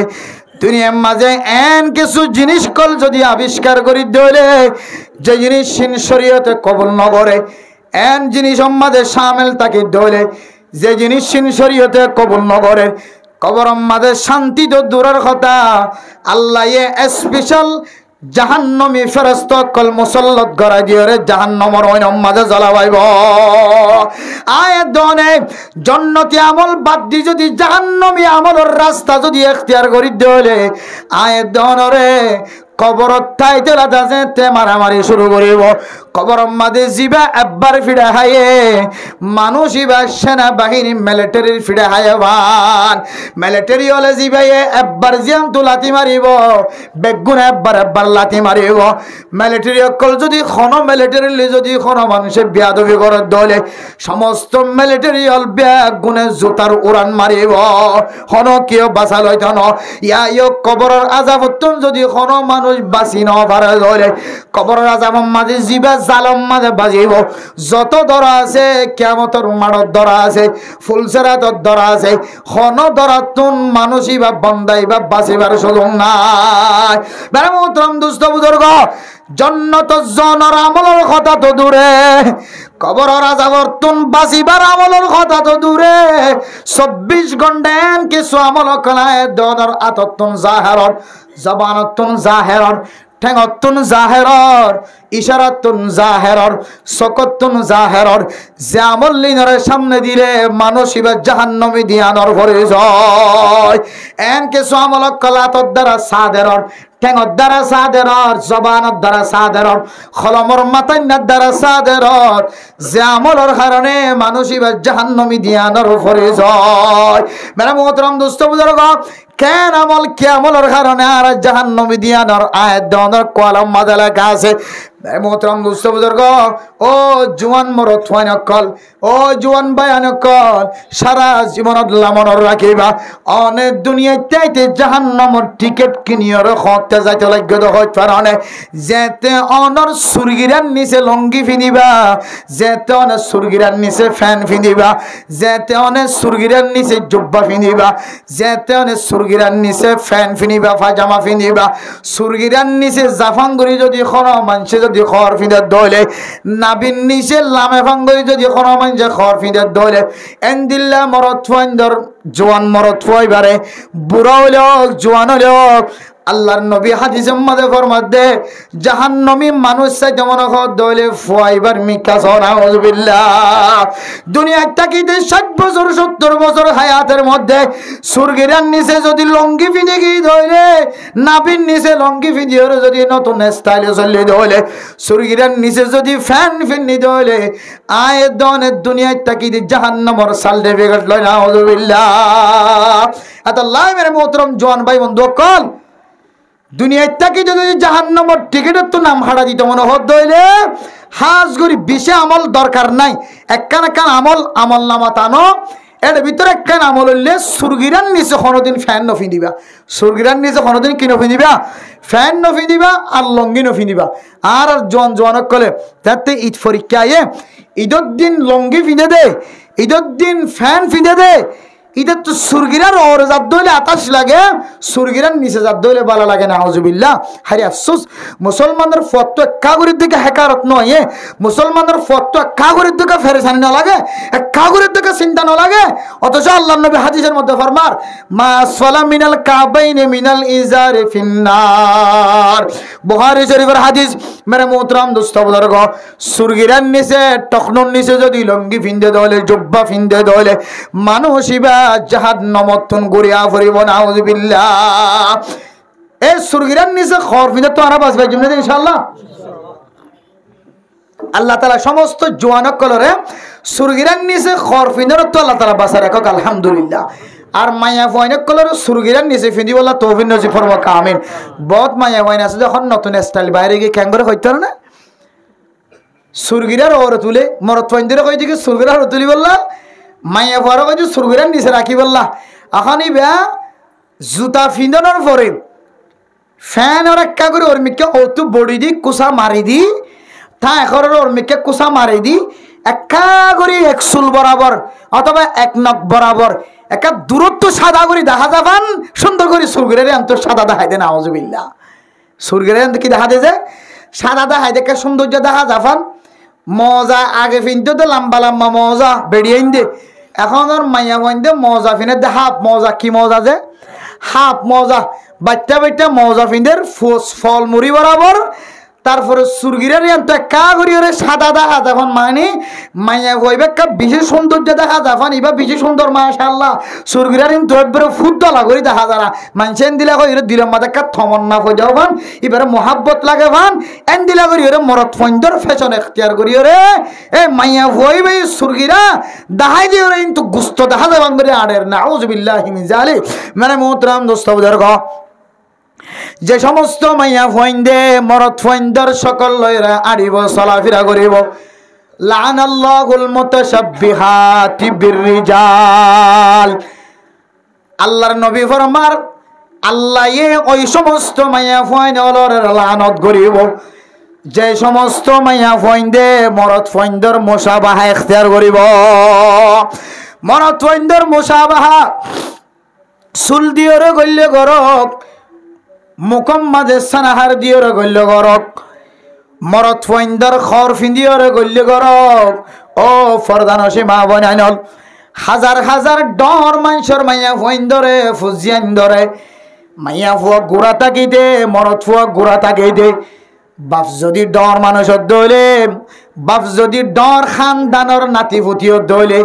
দুনিয়ার মাঝে এন কিছু জিনিস কল যদি আবিষ্কার করি দলে যে জিনিস শরীয়তে কবুল ন করে এন জিনিস মাঝে শামিল থাকে দলে যে জিনিস শরীয়তে কবুল ন করে কবর মাঝে শান্তি তো দূরের কথা আল্লাহ স্পেশাল জাহান্নামী ফেরেশতা কল মুসাল্লাত করা দিয়ে জাহান্নামের ওইনম মাঝে জ্বালাবাইব আয়াত দনে জান্নাতি আমল বাদ দি যদি জাহান্নামী আমলের রাস্তা যদি ইখতিয়ার করি দিলে আয়াত দনরে কবরত তাইতে রাজাছে তে মারামারি শুরু করিব কবর মাঝে জিবা একবার ফিরে হায়ে মানুষ ইবা সেনা বাহিনী মিলিটারির ফিরে হায়াবান মিলিটারি হলে জিবাইয়ে একবার জিয়াম তো লাথি মারিব বেগুন একবার লাথি মারিব মিলিটারি অকল যদি খন মিলিটারি যদি খন মানুষে বিয়াদবি করে দলে সমস্ত মিলিটারি হল বেগুনে জুতার উড়ান মারিব হন কেউ বাঁচা লইত ন ইয়া কবরের আযাবতন যদি খন মানুষ বাঁচি ন পারে দলে কবরের আযাবের মাঝে জিবা জালম মাঝে বাজিব যত দরা আছে কিয়ামতের মাড়ত দরা আছে ফুলসেরাতর দরা আছে খন দরাতুন মানুষই বা বান্দাই বা বাঁচিবার সুযোগ নাই বেরে মোহতরম দুস্থ বুজুর্গ জান্নাত জনর আমলের কথা তো দূরে কবরের আযাবতন বাঁচিবার আমলের কথা তো দূরে 24 ঘন্টা কিছু আমল কলায় দনর আততুন জাহেরর জবানতুন জাহেরর ঠেঙতুন জাহেরর ইশারাতুন জাহেরর সকতুন জাহেরর যে আমল লিনরে সামনে দিলে মানুষ ইবা জাহান্নামে দিয়ানর ভরে যায় এন কিছু আমল কলাতর দ্বারা সাদেরর ঠেঙর দ্বারা সাদেরর জবানের দ্বারা সাদেরর খলমর মাতান্নার দ্বারা সাদেরর যে আমলের কারণে মানুষ ইবা জাহান্নামে দিয়ানর ভরে যায় মেরা মোহতরম দোস্ত বুজুর্গ কেন আমল কি আমলের কারণে আর জাহান্নামে দিয়ানর আয়াত দনর কলম মাঝে লেখা আছে মোহতরম দোস্ত বুজুর্গ ও জুয়ান মরদ হওয়ান অকল ও জুয়ান বায়ান অকল সারা জীবনত লামনর রাখিবা অনেক দুনিয়ায় চাইতে জাহান্নামের টিকিট কিনিয়র হতে যাইতে লাগত হইতে পারে যেতে অনর সুরগিরার নিচে লঙ্গি ফিনিবা যেতে অনেক সুরগিরার নিচে ফ্যান ফিনিবা যেতে অনেক সুরগিরার নিচে জুব্বা ফিনিবা যেতে অনেক সুরগিরার নিচে ফ্যান ফিনিবা পাজামা ফিনিবা সুরগিরার নিচে জাফাঙ্গুরি যদি খন মানুষে যদি খর ফিঁদে দলে নাবিন নিচে লামে ফাঙ্গরি যদি কোনো মানুষে খর ফিঁদে দলে এন্দিল্লা মরত ফাইন্দর জোয়ান মরত ফাইবারে বুড়া হইল জোয়ান হইল আল্লাহর নবী হাদিসের মধ্যে ফরমাতে জাহান্নামী মানুষ চাইতে মনে কর দলে ফুয়াইবার মিকা নাউযুবিল্লাহ দুনিয়ায় তাকিতে 60 বছর 70 বছর হায়াতের মধ্যে সুরগিরার নিচে যদি লঙ্গি ফিদে গিয়ে ধরে নাবির নিচে লঙ্গি ফিদিয়ে যদি নতুন স্টাইলে চলে ধরে সুরগিরার নিচে যদি ফ্যান ফিনি ধরে আয় দনে দুনিয়ায় তাকিতে জাহান্নামের সার্টিফিকেট লয় নাউযুবিল্লাহ আল্লাহ মেরে মোহতরম জওয়ান ভাই বন্ধু কল দুনিয়ায় থাকি যদি জাহান্নামের টিকিটের তো নাম হারা দিত মনে হত হইলে হাজ করি বিশে আমল দরকার নাই একখান একখান আমল নামা টানো এর ভিতরে একখান আমল হইলে সুরগিরান নিচে কোনোদিন ফ্যান নফি দিবা সুরগিরান নিচে কোনোদিন কি নফি দিবা ফ্যান নফি দিবা আর লঙ্গি নফি দিবা আর জোয়ানক কলে তাতে ঈদ পরীক্ষা আয়ে ঈদের দিন লঙ্গি ফিঁদে দে ঈদের দিন ফ্যান ফিঁদে দে ঈদের তো সুরগিরার ওর জাত দইলে আতাস লাগে সুরগিরার নিচে জাত দইলে ভালো লাগে না আউযুবিল্লাহ হারি আফসোস মুসলমানের ফতো কাগরের দিকে হেকারত নয় মুসলমানের ফতো কাগরের দিকে ফেরেশানি না লাগে কাগরের দিকে চিন্তা না লাগে অথচ আল্লাহর নবী হাদিসের মধ্যে ফরমার মা আসফালা মিনাল কাবাইনি মিনাল ইজারি ফিন্নার বুখারী শরীফের হাদিস মেরে মোহতরম দোস্ত বুজুর্গ সুরগিরার নিচে টকনর নিচে যদি লঙ্গি ফিন্দে দলে জুব্বা ফিন্দে দলে মানুষ ইবা জাহান্নামতন গড়িয়া ফুরিব নাউযুবিল্লাহ এই সুরগিরার নিচে খর ফিন্দে তো আরা বাঁচবে ইনশাআল্লাহ আল্লাহ তাআলা সমস্ত জওয়ানক কলরে সুরগিরার নিচে খর ফিন্দের তো আল্লাহ তাআলা বাঁচা রাখক আলহামদুলিল্লাহ আর মায়া ফয়নক কলরে সুরগিরার নিচে ফিন্দি বলা তৌফিক নসিব ফরমাক আমিন বহুত মায়া ফয়ন আছে যখন নতুন স্টাইল বাইরে গিয়ে ক্যাঙ্গরে হইতো না সুরগিরার ওর তুলে মরত ফয়নদের কই দিকে সুরগিরার ওর তুলি বললা মায়া ফর কই সুরগিরার নিচে রাখি বললা এখনই বে জুতা ফিন্দানোর পরে ফ্যান আর একটা করে ওর মিকে অত বডি দি কুসা মারি দি তা এখন ওর মিকে কুসা মারি দি একা করে এক চুল বরাবর অথবা এক নখ বরাবর একা দূরত্ব সাদা করে দেখা যাবান সুন্দর করে সুরগিরের অন্তর সাদা দেখাই দেন আউযুবিল্লাহ সুরগিরের কি দেখা দেয় যে সাদা দেখাই দেখে সৌন্দর্য দেখা যাবান মজা আগে ফিনতে তো লম্বা লম্বা মজা বেরিয়ে দে এখন ওর মাইয়া ফিনতে মজা ফিনে দে হাফ মজা কি মজা যে হাফ মজা বাচ্চা বাচ্চা মজা ফিনদের ফল মুড়ি বরাবর তারপরে সুরগিরের তো কা করি ওরে সাদা দেখা যাবান মানে মাইয়া হইবে কা বেশি সৌন্দর্য দেখা যাবান এবার বেশি সুন্দর মাশাআল্লাহ সুরগিরের কিন্তু একবারে ফুটলা করি দেখা যারা মানুষেন দিলা কই ওরে দিলাম মাথা কা থমন্না হয়ে যাবান এবারে মোহাব্বত লাগে ভান এন দিলা করি ওরে মরত ফন্দর ফ্যাশন এখতিয়ার করি ওরে এ মাইয়া হইবে সুরগিরা দাহাই দি ওরে কিন্তু গুস্ত দেখা যাবান বলে আড়ের নাউযুবিল্লাহি মিন যালিক মানে মোহতরম দোস্ত বুজুর্গ যে সমস্ত মাইয়া ফইন্দে মরদ ফইন্দর সকল লয়রা আড়িব চলাফেরা করিব লানাল্লাহুল মুতাশাব্বিহাতি বিররিজাল আল্লাহর নবী ফরমার আল্লাহ ওই সমস্ত মাইয়া ফইনলর লানত করিব যে সমস্ত মাইয়া ফইন্দে মরদ ফইন্দর মুসাবাহা ইখতিয়ার করিব মরদ ফইন্দর মুসাবাহা চুল দিয়রে গল্য গরক মুকম মাঝে সানাহার দিয়রে গল্য গরক মরদ ফইন্দর খর ফিন্দিয়রে গল্য গরক ও ফরদানসি মা বনাইনল হাজার হাজার ডর মানুষের মাইয়া ফইন্দরে ফুজিয়ান ধরে মাইয়া ফুয়া গুড়া তাকি দে মরদ ফুয়া গুড়া তাকি দে বাপ যদি ডর মানুষের দইলে বাপ যদি ডর খানদানর নাতি ফুটিও দইলে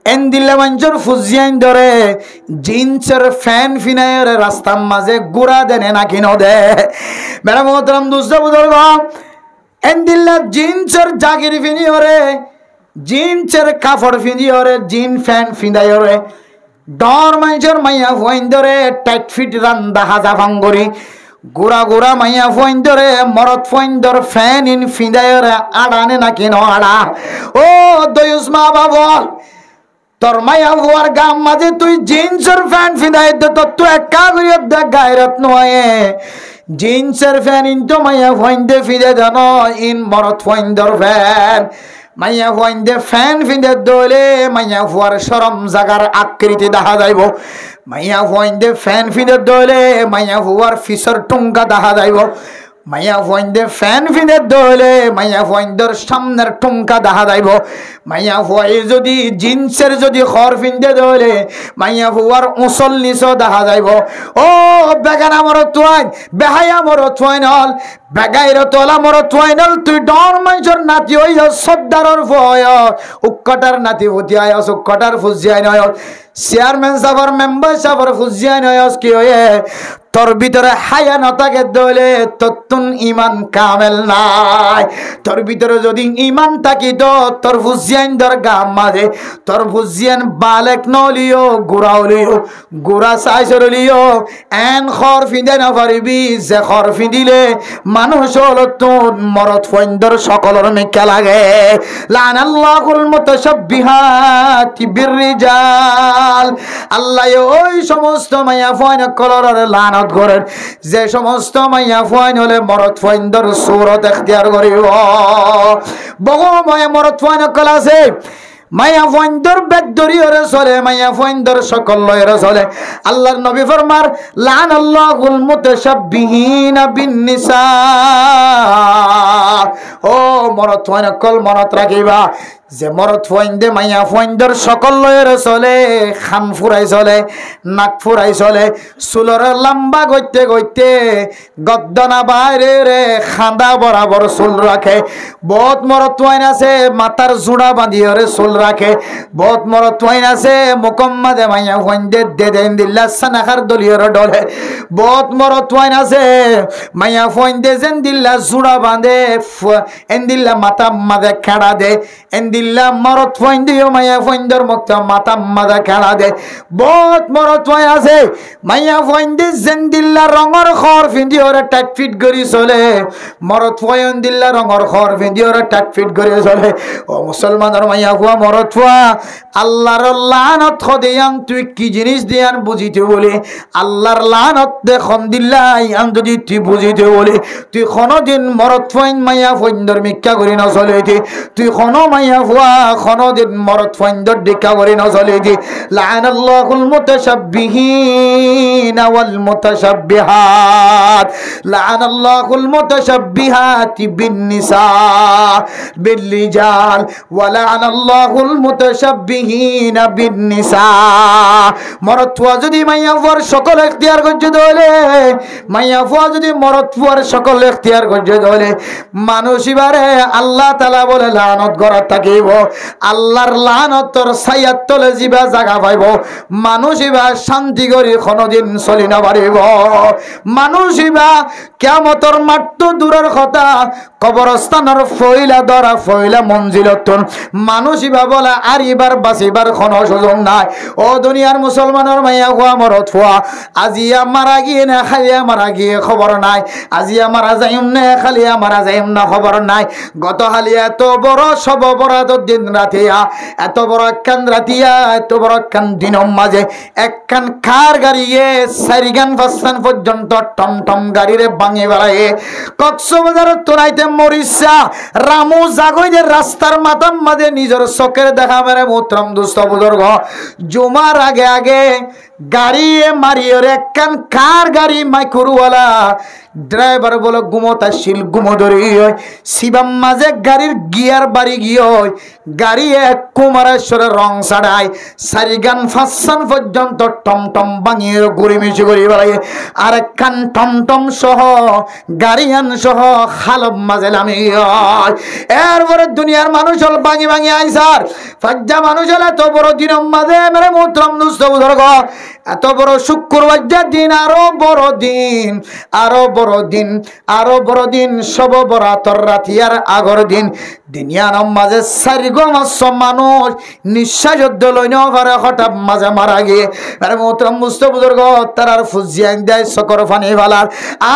এন্দিল্লা মঞ্জুর ফুজিয়ান ধরে জিন্সের ফ্যান ফিনায়ের রাস্তার মাঝে গুড়া দেনে না কিনো দে মেরা মোহতরম দুসরা বুজুর্গ এন্দিল্লা জিন্সের জাগির ফিনিয়রে জিন্সের কাপড় ফিনিয়রে জিন ফ্যান ফিনায়রে ডর মঞ্জুর মাইয়া ফুয়াইন ধরে টাইট ফিট রান্দা হাজা ভাঙ্গরি গুড়া গুড়া মাইয়া ফুয়াইন ধরে মরদ ফুয়াইন ধর ফ্যান ইন ফিনায়রে আড়ানে না কিনো আড়া ও দয়ুস মা বাবল তোর মাইয়া ফুয়ার গাম মাঝে তুই জিন্সের ফ্যান ফিদাই দে তো তুই একা করিয়া দেখ গায়রত নয় জিন্সের ফ্যান ইনতো মাইয়া ফইন্দে ফিদে জান ইন মরদ ফইন্দর ফ্যান মাইয়া ফইন্দে ফ্যান ফিদে দলে মাইয়া ফুয়ার শরম জাগার আকৃতি দেখা যাইব মাইয়া ফইন্দে ফ্যান ফিদে দলে মাইয়া ফুয়ার ফিসর টুঙ্কা দেখা যাইব মাইয়া ফইন্দে ফ্যান ফিদে দলে মাইয়া ফইন্দর সামনের টুঙ্কা দেখা যাইব মাইয়া ফুয়াই যদি জিন্সের যদি খর ফিন্দে দলে মাইয়া ফুয়ার উসল নিচ দেখা যাইব ও বেগানা মরত তুয়াইন বেহায়া মরত তুয়াইনল বেগাইর তোলা মরত তুয়াইনল তুই ডর মানুষের নাতি হই সর্দারর ভয় উক্কটার নাতি ভুতিয়াই উক্কটার ফুজিয়াই নয় চেয়ারম্যান সাহেবের মেম্বার সাহেবের ফুজিয়াই নয় কি হয়ে তোর ভিতরে হায়া না থাকে দলে তোর ইমান কামেল নাই। তোর ভিতরে যদি ইমান থাকি তো তোর ফুজিয়ান দর গাম মাঝে তোর ফুজিয়ান বালেক নলিও গুড়া হলিও গুড়া সাইজ হলিও এন খর ফিঁদে না পারিবি যে খর ফিঁদিলে মানুষ হলো তোর মরদ ফৈন্দর সকলের মেকা লাগে। লানাল্লাহুল মুতাশাব্বিহাতি বিররিজাল, আল্লাহ ওই সমস্ত মাইয়া ফয়ন কলরের লানত করেন যে সমস্ত মাইয়া ফয়ন হলে মরদ ফৈন্দর সূরত ইখতিয়ার করিব। বহু মায়া মরদ ফয়ন কল আছে মায়া ফৈন্দর বেদরি ওরে চলে, মায়া ফৈন্দর সকল লয়ের চলে। আল্লাহর নবী ফরমার লানাল্লাহুল মুতাশাব্বিহিনা বিন্নিসা, ও মরদ ফয়ন কল মনত রাখিবা যে মরদ ফৈন্দে মাইয়া ফৈন্দর সকল লয়ের চলে, খান ফুরাই চলে, নাক ফুরাই চলে, চুলর লম্বা গইতে গইতে গদ্দনা বাইরে রে খান্দা বরাবর চুল রাখে। বহুত মরদ ওয়াইন আছে মাথার জোড়া বাঁধিয়ে চুল রাখে। বহুত মরদ ওয়াইন আছে মুকম্মাদে মাইয়া ফৈন্দে দেদেন দিল্লা সানাখার দলিয়র ডলে। বহুত মরদ ওয়াইন আছে মাইয়া ফৈন্দে যেন দিল্লা জোড়া বাঁধে এন দিল্লা মাথা মাদে খেড়া দে, এন দিল্লা মরদ ফৈন্দিও মাইয়া ফৈন্দর মুক্ত মাথা মাদা খেড়া দে। বহুত মরদ ওয়াইন আছে মাইয়া ফৈন্দে যেন দিল্লা রঙর খর ফিন্দি ওরা টাইট ফিট করি চলে, মরদ ফয়ন দিল্লা রঙর খর ফিন্দি ওরা টাইট ফিট করে চলে। ও মুসলমানের মাইয়া ফুয়া মরদ ফুয়া, আল্লাহর লানত খদিয়ান তুই কি জিনিস দিয়ান বুঝিতে বলি, আল্লাহর লানত দেখন দিল্লাই আন যদি তুই বুঝিতে বলি তুই কোনদিন মরদ ফইন মাইয়া ফইন্দর মিক্কা করি না চলেতি, তুই কোনো মাইয়া ফুয়া কোনদিন মরদ ফইন্দর ডিক্কা করি না চলেতি। লানাল্লাহুল মুতাশাব্বিহিনা ওয়াল মুতাশাব্বিহাত, লানাল্লাহুল মুতাশাব্বিহাতি বিন্নিসা বিররিজাল ওয়া লানাল্লাহুল মুতাশাব্বিহিনা বিন্নিসা। মরদ ফুয়া যদি মাইয়া ফুয়ার সকল ইখতিয়ার করছে দলে, মাইয়া ফুয়া যদি মরদ ফুয়ার সকল ইখতিয়ার করছে দলে, মানুষ এবারে আল্লাহ তাআলা বলে লানত করা থাকিব, আল্লাহর লানত তোর ছায়ার তলে জিবা জায়গা পাইব, মানুষ এবার শান্তি করে কোনদিন চলি না পারিব। মানুষ এবার কিয়ামতের মাঠ তো দূরের কথা, কবরস্থানের ফইলা ধরা ফইলা মঞ্জিলত মানুষ এবার বলে আর এবার বাঁচিবার কোনো সুযোগ নাই। ও দুনিয়ার মুসলমানের মাইয়া ফুয়া মরদ ফুয়া, আজিয়া মারা গিয়ে না খালিয়া মারা গিয়ে খবর নাই, আজিয়া মারা যাইম না খালিয়া মারা যাইম না খবর নাই। গত হালিয়া এত বড় সব বরাত দিন রাতিয়া, এত বড় একখান রাতিয়া, এত বড় একখান দিনের মাঝে একখান কার গাড়িয়ে সারিগান ফাসান পর্যন্ত টমটম গাড়িরে ভাঙে বেড়ায়। কক্সবাজার তোরাইতে মরিচা রামু জাগইদের রাস্তার মাথার মাঝে নিজের চোখের দেখা মেরে মোহতরম দুস্থ বুজুর্গ, জুমার আগে আগে গাড়ি মারিয়ে একখান কার গাড়ি মাইকুরওয়ালা ড্রাইভার বলে ঘুমোতা শিল ঘুমো ধরি শিবাম মাঝে গাড়ির গিয়ার বাড়ি গিয়ে গাড়ি এক কুমারেশ্বরে রং ছাড়ায় সারিগান ফাঁসান পর্যন্ত টমটম ভাঙিয়ে ঘুরি মিশি করি বেড়াই। আর একখান টমটম সহ গাড়িয়ান সহ খালব মাঝে নামি। এরপরে দুনিয়ার মানুষ হল ভাঙি ভাঙি আইসার ফাজ্জা মানুষ হল এত বড় দিন মাঝে মেরে মোহতরম দুস্থ বুজুর্গ, এত বড় শুক্রবার দিন, আরো বড় দিন, আরো বড় দিন, আরো বড় দিন, সব বরাতর রাতিয়ার আগর দিন দুনিয়ার মাঝে সারিগমাস মানুষ নিঃশ্বাস লইন পারে হঠাৎ মাঝে মারা গিয়ে আরে মোহতরম মুস্ত বুজুর্গ তার ফুজিয়ান দেয় সকর ফানি ফালার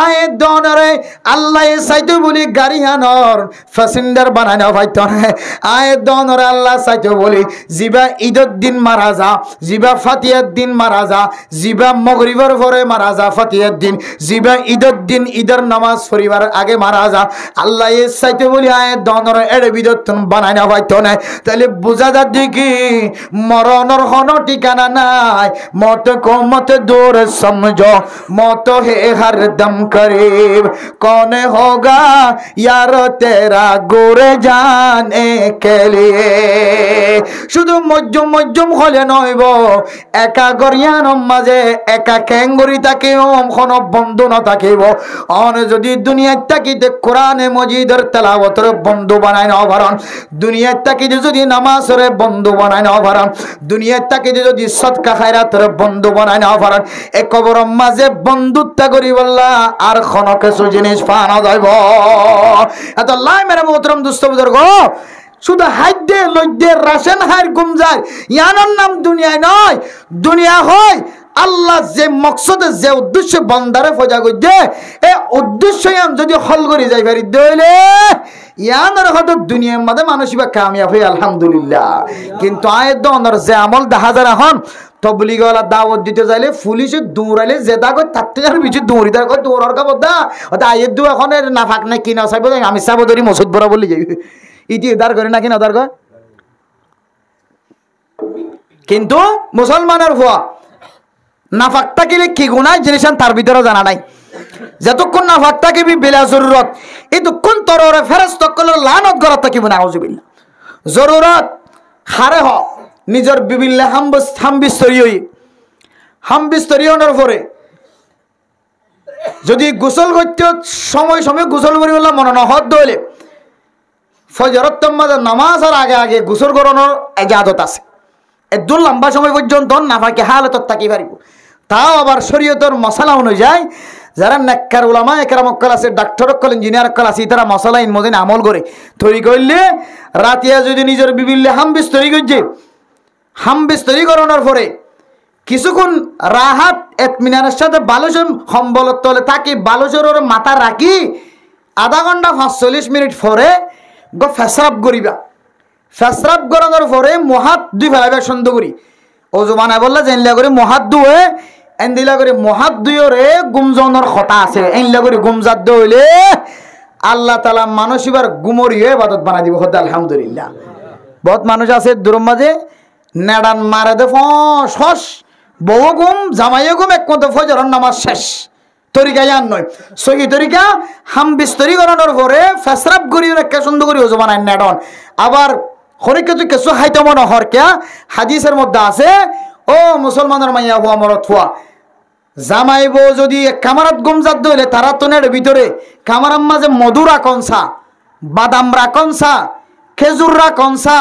আয় দনরে আল্লাহ চাইতো বলি গাড়ি আনর প্যাসেঞ্জার বানাই না পাইতো না। আয় দনরে আল্লাহ চাইতো বলি জিবা ঈদের দিন মারা যা, জিবা ফাতিয়ার দিন মারা যা, জিবা মগরিবের পরে মারা যা ফাতিয়ার দিন, জিবা ঈদের দিন ঈদের নামাজ পড়িবার আগে মারা যা। আল্লাহ এ চাইতো বলি আয় দনরে এড়ে বিদত বানাই না পাইতো না। তাহলে বোঝা যাচ্ছে কি মরণের কোনো ঠিকানা নাই। মত को मत दूर समझो, मौत है हर दम करीब, कौन होगा यार तेरा गोरे जाने के लिए। শুধু মজ্জুম মজ্জুম হলে নইব, একা গরিয়ান দুনিয়ার মাঝে একা ক্যাঙ্গরি থাকিব কোনো বন্ধু না থাকিব অন যদি দুনিয়ার থাকিতে কোরআনে মজিদের তেলাওয়াতের বন্ধু বানায় না পারন দুনিয়ার থাকিতে যদি নামাজের বন্ধু বানায় না পারন দুনিয়ার থাকিতে যদি সদকা খায়রাতের বন্ধু বানায় না পারন এ কবরের মাঝে বন্ধুত্ব করি বললা আর কোনো কিছু জিনিস পাওয়া যাইব এত লাই মেরে মোহতরম দুস্থ বুজুর্গ শুধু হাইদে লইদে রাশেন হাইর গুমজার ইয়ানোর নাম দুনিয়ায় নয় দুনিয়া হয় আল্লাহ যে মকসদে যে উদ্দেশ্যে বন্দারে ফজা করছে এ উদ্দেশ্য যদি হল করে যাই পারি দইলে ইয়ানোর হয়তো দুনিয়ার মধ্যে মানুষই কামিয়াব হই আলহামদুলিল্লাহ কিন্তু আয়ের দনের যে আমল দেখা যায় এখন তবলিগওয়ালা দাওয়াত দিতে যাইলে পুলিশে দৌড়াইলে জেদা কই থাকতে যাবে বিচি দৌড়ি তার কই দৌড়ার কাবদা ওটা আয়ের দু এখন নাফাক না কিনা চাইব আমি চাব ধরি মসজিদ বড় বলি যাই ইতি উদ্ধার করে নাকি না উদ্ধার কর কিন্তু মুসলমানের ভুয়া নাফাক থাকিলে কি গুনাহ জিনিস তার ভিতরে জানা নাই যতক্ষণ নাফাক থাকিবি বেলা জরুরত এতক্ষণ তোর ফেরেশত কলের লানত গরত থাকিব না আউযুবিল্লাহ জরুরত হারে হ নিজের বিবিল্লাহ হামবিস্তরি হওয়ার পরে যদি গোসল করতে সময় সময় গোসল করি বললাম মনে নহত দইলে ফজরত মাঝে নামাজ আর আগে আগে গোসল করানোর ইজাজত আছে একদম লম্বা সময় পর্যন্ত নাফাকে হালত থাকি পারিব তাও আবার শরীয়তের মশলা অনুযায়ী যারা নেককার উলামা একরাম অক্কল আছে ডাক্তার অক্কল ইঞ্জিনিয়ার অক্কল আছে তারা মশলা ইনমদিন আমল করে তৈরি করলে রাতিয়া যদি নিজের বিবিল্লে হামবিস্তরি করছে হামবিস্তরি করানোর পরে কিছুক্ষণ রাহাত এতমিনানের সাথে বালুসের সম্বলত তলে থাকি বালুসের মাথা রাখি আধা ঘন্টা 45 মিনিট পরে ফেসরাব করিবা ফেসরাব করানোর পরে মহাত দুই ফেলাইবা সুন্দর করি অজু বানাই বললা জেনলা করে মহাত দুয়ে এনদিলা করে মহাত দুইরে গুমজনের কথা আছে এনলা করে গুমজাত দইলে আল্লাহ তাআলা মানসিবার গুমরি হয়ে ইবাদত বানাই দিব হদ আলহামদুলিল্লাহ বহুত মানুষ আছে দূর মাঝে নেডান মারে দে ফস বউ গুম জামাইয়ে গুম এক মতো ফজরের নামাজ শেষ তরিকা ইয়ান নয় সহি তরিকা হামবিস্তরি করানোর পরে ফেসরাব করিও একটা সুন্দর করি ওজো বানায় নেডন আবার হরিকে তুই কিছু হাইতে মনে হরকিয়া হাদিসের মধ্যে আছে ও মুসলমানের মাইয়া হুয়া মরত হুয়া জামাই বউ যদি কামারাত গুমজাত দইলে তারা তো নেড়ে ভিতরে কামারার মাঝে মধু রাখনসা বাদাম রাখনসা খেজুর রাখনসা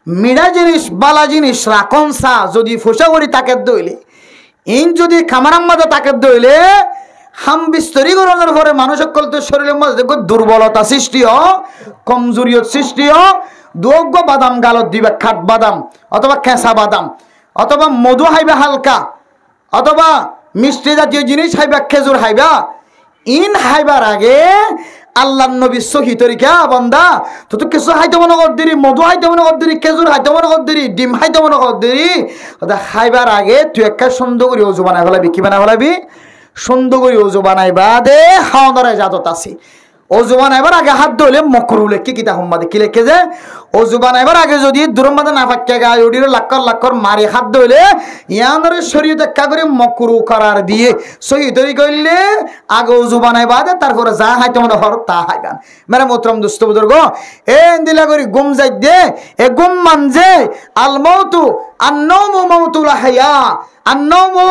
মিঠা জিনিস বালা জিনিস রাখনসা যদি ফুসা করি তাকে দইলে ইন যদি কামারার মাঝে তাকে দইলে হামবিস্তরি করানোর পরে মানুষ সকল তো শরীরের মধ্যে দেখো দুর্বলতা সৃষ্টি হ কমজোরিয়ত সৃষ্টি হ দুগ্গ বাদাম গালত দিবে খাট বাদাম অথবা কেঁচা বাদাম অথবা মধু হাইবা হালকা অথবা মিষ্টি জাতীয় জিনিস হাইবা খেজুর হাইবা ইন হাইবার আগে আল্লাহ নবী সহি তরিকা বন্দা তো কিছু হাইতে মনে কর দেরি মধু হাইতে মনে কর দেরি খেজুর হাইতে মনে কর দেরি ডিম হাইতে মনে কর দেরি খাইবার আগে তুই একটা সুন্দর করে ওজু বানাই ফেলাবি কি বানাই ফেলাবি সুন্দর করে ওজু বানাইবা দে খাওয়ানোর ইজাজত আছে ওজু বানাইবার আগে হাত ধুলে মকরু লেখে কিতা সম্বাদে কি লেখে যে ওজু বানাইবার আগে যদি দুরম্বাদে না ফাক্কে গায়ে উড়িয়ে লাক্কর মারি হাত ধুলে ইয়ানোর শরীর দেখা করে মকরু করার দিয়ে সহি তৈরি করলে আগে ওজু বানাইবা দে তারপরে যা হাইতে মনে হর তা হাইবান মেরে মোতরম দুস্থ বুজুর্গ এ দিলা করে গুম যাই দে এ গুম মানজে আল মৌতু আন্নাউমু মাউতুল হায়া আন্নাউমু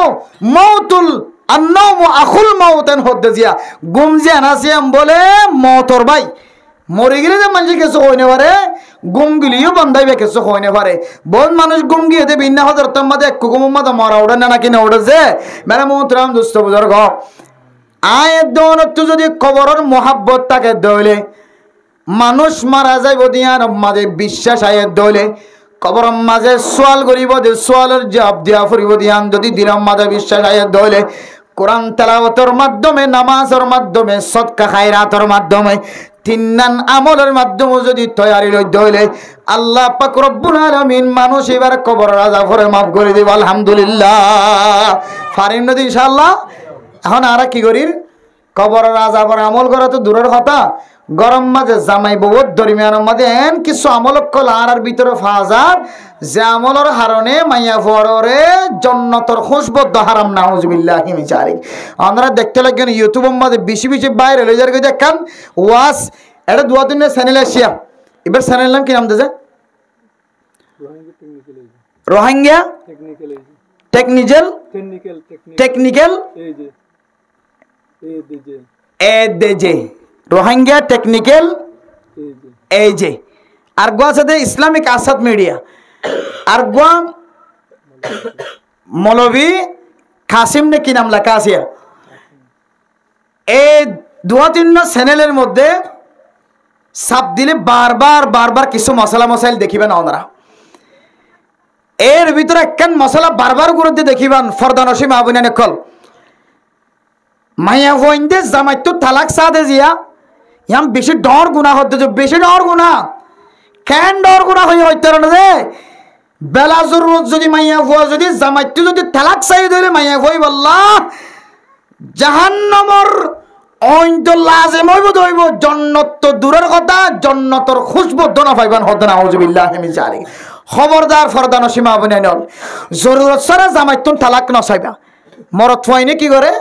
মাউতুল আন্নাউমু আখুল মাউতান হদ্দে জিয়া গুম যে আনাসিয়াম বলে মতর ভাই মরে গেলে যে মানুষ কিছু হইনে পারে গুম গিলিও বন্ধাইবে কিছু হইনে পারে বহুত মানুষ গুম গিয়ে দে ভিন্ন হাজার তোমাদের এক গুম মাদা মরা ওড়ে না কিনা ওড়েছে মেরে মোহতরাম দুস্থ বুজুর্গ আয়ের দৌনত যদি কবরের মোহাব্বত তাকে দইলে মানুষ মারা যাইব দিয়ার মাঝে বিশ্বাস আয়ের দইলে কবরের মাঝে সোয়াল করিব দে সোয়ালের জবাব দিয়া ফুরিব দিয়ান যদি দিনের মাঝে বিশ্বাস আয়ের দইলে কোরআন তেলাওয়াতের মাধ্যমে নামাজের মাধ্যমে সদকা খায়রাতের মাধ্যমে তিননান আমলের মাধ্যমে যদি তৈরি লই দইলে আল্লাহ পাক রব্বুল আলামিন মানুষ এবার কবরের আযাব করে maaf করে দিব আলহামদুলিল্লাহ ফারিন নদী ইনশাআল্লাহ এখন আরা কি করির কবরের আযাবের আমল করা তো দূরের কথা গরম মাঝে জামাই বউর দরমিয়ানের মাঝে এন কিছু আমল কল আর ভিতরে ফাজার যে আমলের হারণে মাইয়া ফরে জন্নতর খুশবুদ্দ হারাম নাউজুবিল্লাহি মিন যালিক আমরা দেখতে লাগেন ইউটিউবের মাঝে বেশি বেশি বাইরে লই যার কইতে কান ওয়াস এটা দুয়া দিন চ্যানেল আসিয়া এবার চ্যানেল নাম কি নাম দেছে রোহিঙ্গা টেকনিক্যাল টেকনিক্যাল এদেজে রোহিঙ্গা টেকনিক্যাল এজে আর গোয়া সাথে ইসলামিক আসাদ মিডিয়া আর গোয়া মৌলভী কাসিম নে কি নাম লেখা আছে এই 2-3 চ্যানেলের মধ্যে সাপ দিলে বারবার কিছু মশলা মশাইল দেখিবেন ওনারা এর ভিতরে একখান মশলা বারবার গুরুত্ব দেখিবেন ফরদানসী মাহবুনানে কল মাইয়া হইন্দে জামাইতো তালাক সাদে জিয়া ইয়াম বেশি ডর গুনাহ হতে যে বেশি ডর গুনাহ কেন ডর গুনাহ হইতে না রে বেলা জরুরত যদি মাইয়া হওয়া যদি জামাইতো যদি তালাক চাই দিলে মাইয়া হই আল্লাহ জাহান্নামর অইন্ত লাজেম হইব দইব জান্নাত তো দূরের কথা জান্নাতর খুশবু দনা পাইবান হদনা আউযুবিল্লাহি মিন জালিক খবরদার ফরদানসী মাহবুনানে নল জরুরত ছাড়া জামাইতো তালাক না চাইবা মরত হইনে কি করে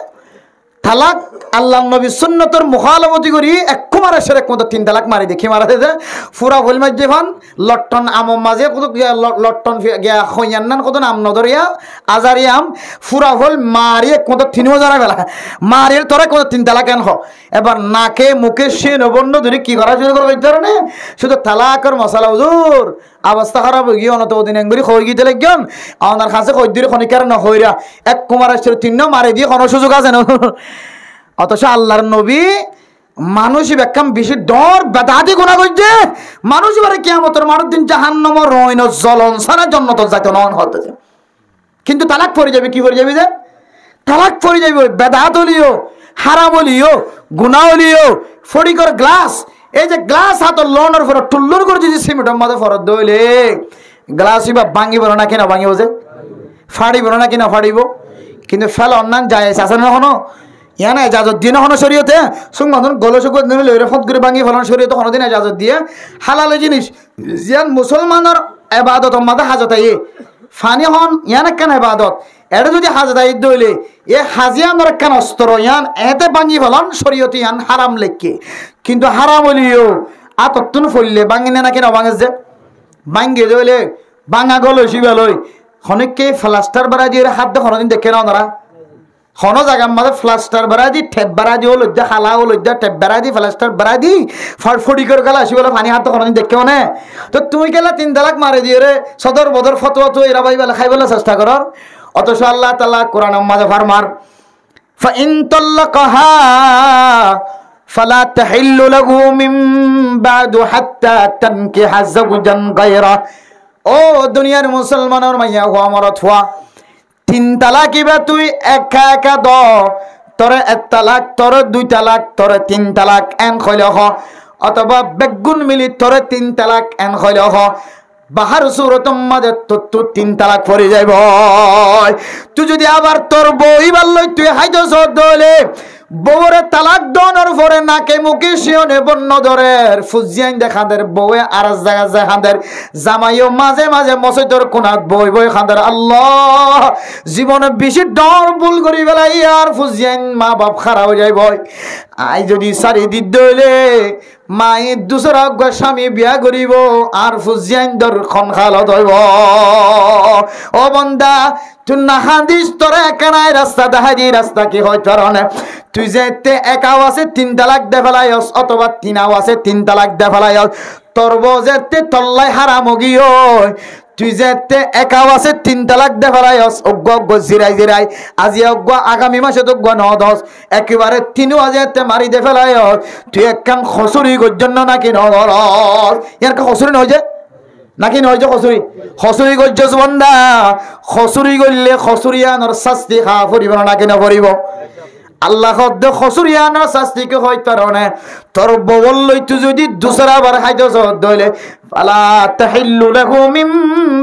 তালাক আল্লাহ নবী সুন্নতর মুখালফতি করি এক কুমারের সেরে কত 3 তালাক মারি দেখি মারা দে ফুরা ফুল মাঝে ফান লট্টন আম মাঝে কত লট্টন গিয়া খইয়ান নান কত নাম নদরিয়া আজারিয়াম ফুরা ফুল মারি কত 3000 বেলা মারির তোরা কত 3 তালাক কেন হ এবার নাকে মুখে সে নবন্ন ধরে কি করা শুরু করে কইতে না শুধু তালাকের মশলা হুজুর অবস্থা খারাপ হই গিয়ে অনত দিন একবারই খই গিতে লাগন আমার কাছে কই দিরে খনিকার না হইরা এক কুমারের সেরে 3 মারি দিয়ে কোনো সুযোগ আছে না অথচ আল্লাহর নবী মানুষই ব্যাখ্যাম বেশি ডর বেদাতি গুনাহ করছে মানুষ এবারে কিয়ামতের মাঠের দিন জাহান্নামের রইন জ্বলন সারা জান্নাত যাইতে নন হতে কিন্তু তালাক পড়ে যাবে কি করে যাবে যে তালাক পড়ে যাবে বেদাত হলিও হারাম হলিও গুনাহ হলিও ফড়িকর গ্লাস এই যে গ্লাস হাত লনের পর টুল্লুর করে যদি সিমেন্টের মধ্যে ফরত দইলে গ্লাস ইবা ভাঙিব না কিনা ভাঙিব যে ফাড়িব না কিনা ফাড়িব কিন্তু ফেল অন্যান্য যায় আছে না হনো ইয়ানা ইজাজত দিয়ে হনো শরীয়তে সুঙ্গন গলসক লইরে ফট করে ভাঙি ফলন শরীয়তে কোনোদিন ইজাজত দিয়ে হালাল জিনিস জিয়ান মুসলমানের ইবাদত মধ্যে হাজত আই ফানি হন ইয়ান কেন ইবাদত এটা যদি হাজত আই দইলে এ হাজিয়ানোর কেন অস্ত্র ইয়ান এতে ভাঙি ফলন শরীয়তে ইয়ান হারাম লেখকে কিন্তু হারাম হলিও আততুন ফললে ভাঙিনে না কেন ভাঙে যে ভাঙ্গে দইলে ভাঙা গলসি বেলই অনেককে প্লাস্টার বাড়া দিয়ে হাত দিয়ে কোনোদিন দেখে না ওনারা কোনো জায়গার মধ্যে প্লাস্টার বাড়া দি ঠেপ বাড়া দি হলো খালা হলো ঠেপ বাড়া দি প্লাস্টার বাড়া দি ফড়ফড়ি করে গেলা আসি বলে পানি হাত কোনোদিন দেখে মানে তো তুমি গেলা 3 তালাক মারে দিয়ে রে সদর বদর ফতোয়া তো এরা ভাই বেলা খাই বলে চেষ্টা করার অথচ আল্লাহ তাআলা কোরআনের মধ্যে ফরমান ফাইন তাল্লাকাহা ফালা তাহিল্লু লাহু মিন বাদু হাত্তা তানকিহা যাওজান গায়রা ও দুনিয়ার মুসলমানের মাইয়া হওয়া মরত হওয়া 3 তালাক ইবা তুই একা একা দ তোরে 1 তালাক তোরে 2 তালাক তোরে 3 তালাক এন কইলে হ অথবা বেগুন মিলি তোরে 3 তালাক এন কইলে হ বাহার সুরতম মাদে তো 3 তালাক পড়ে যাইব তুই যদি আবার তোর বই বাল্লই তুই হাইদস দলে বউরে তালাক দনের পরে নাকে মুখে শিওনে বন্য ধরের ফুজিয়ান দেখাদের বউয়ে আর জায়গা জাহাদের জামাইও মাঝে মাঝে মসজিদের কোনাত বই বই খাদের আল্লাহ জীবনে বেশি ডর ভুল করি বেলাই আর ফুজিয়ান মা বাপ খারাপ হয়ে যাইব আই যদি সারি দিত দইলে মাই দুসরা স্বামী বিয়া করিব আর ফুজিয়ান দর খন খালত হইব ও বন্দা তুই না হাদিস তোরা একানাই রাস্তা দেখাই রাস্তা কি হয় কারণে তুই যেতে একাও আছে 3 তালাক দে ফেলাইস অথবা 3 আছে 3 তালাক দে ফেলাইস তোর যেতে তল্লাই হারাম গিয়ে তুই যেতে একাও আছে 3 তালাক দে ফেলাইস অজ্ঞ জিরাই আজি অজ্ঞ আগামী মাসে তো অজ্ঞ 9-10 একেবারে 3 যেতে মারি দে ফেলাইস তুই একখান খসুরি গজ্জন্য নাকি নগর ইয়ার খসুরি নয় যে নাকি নয় যে খসুরি গজ্জস বন্দা খসুরি গললে খসুরিয়ানোর শাস্তি খা পড়িব নাকি না পড়িব আল্লাহ খদ্দ খসুরিয়ানোর শাস্তি কে হয় কারণে তোর বউল লই তুই যদি দুসরা বার খাইতেছ দইলে ফালা তাহিল্লু লাহু মিন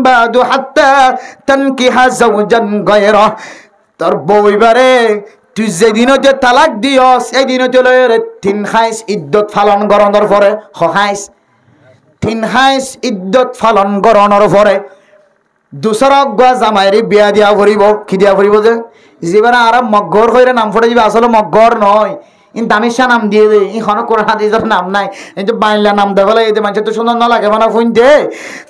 বাদু হাত্তা তানকিহা যাওজান গায়রা তোর বউইবারে তুই যেদিনতে তালাক দিয়স এই দিনতে লয় 3 খাইস ইদ্দত পালন গরনের পরে খাইস 3 খাইস ইদ্দত পালন গরনের পরে দুসরা গা জামাইরে বিয়া দিয়া ভরিব কি দিয়া ভরিব যে জীবনে আর মগর কইরা নাম ফড়ে যাবে আসলে মগর নয় ইন দামিশা নাম দিয়ে দে ইখন কোরআন হাদিসের নাম নাই এই যে বাইলা নাম দেখালে এই যে মানুষ তো সুন্দর না লাগে মানে ফোনতে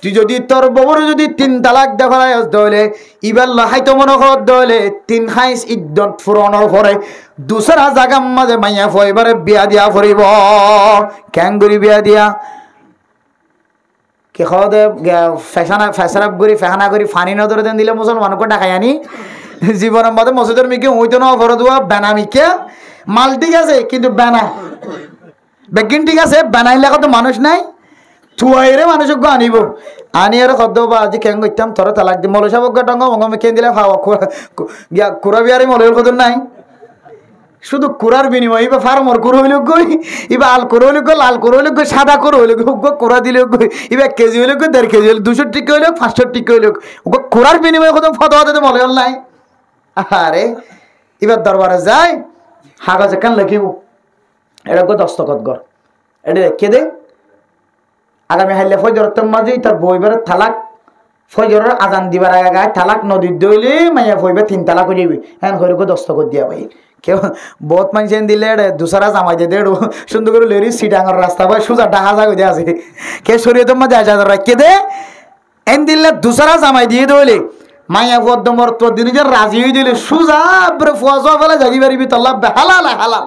তুই যদি তোর বউর যদি 3 তালাক দেখালাই দলে ইবার লহাই তো মনে কর দলে 3 হাইস ইদ্দত ফুরানোর পরে দুসরা জায়গার মাঝে মাইয়া ফইবারে বিয়া দিয়া ফরিব ক্যাঙ্গুরি বিয়া দিয়া কে খদে ফেসানা করি ফেহানা করি ফানি নজরে দেন দিলে মুসলমানকে ডাকাই আনি জীবনের মধ্যে মসজিদের মিকে হইতো না ফর দেওয়া বেনামিকে মাল ঠিক আছে কিন্তু বেনা বেগিন ঠিক আছে বেনাইলে তো মানুষ নাই থুয়াইরে মানুষকে আনিব আনি আর কত বা আজি কেন করতাম তোর তালাক দি মলসা বগা টঙ্গ মঙ্গমে কেন দিলে খাওয়া কুড়া বিয়ারে মলের কত নাই শুধু কুড়ার বিনিময় ইবা ফার্মর কুড়ো হইল গই ইবা আল কুড়ো হইল গো লাল কুড়ো হইল গো সাদা কুড়ো হইল গো কুড়া দিলে গই ইবা 1 কেজি হইল গো 1.5 কেজি হইল 200 টিকা হইল 500 টিকা হইল গো কুড়ার বিনিময়ে কত ফতোয়া দিতে মলে নাই আরে এবার দরবারে যায় কাগজে কেন লিখিব এটা গো দস্তখত কর এটা রেখে দে আগামী হাইলে ফজরের মাঝে তার বইবার তালাক ফজরের আজান দিবার আগে গায়ে তালাক নদীর দইলে মাইয়া ফইবে 3 তালাক হয়ে যাবে হ্যাঁ করে গো দস্তখত দিয়া ভাই কেউ বহুত মানুষ দিলে দুসারা জামাই দিয়ে দেড় সুন্দর করে লেরি সিটাঙর রাস্তা ভাই সোজা ডাহা যা হয়ে আছে কে শরীয়তের মাঝে আজাদ রাখে দে এন দিলে দুসারা জামাই দিয়ে দইলে মাইয়া পদ্মর তোর দিন যে রাজি হয়ে দিলে সুজা ফুয়া ফেলে যাই পারিবি তল্লা হালাল হালাল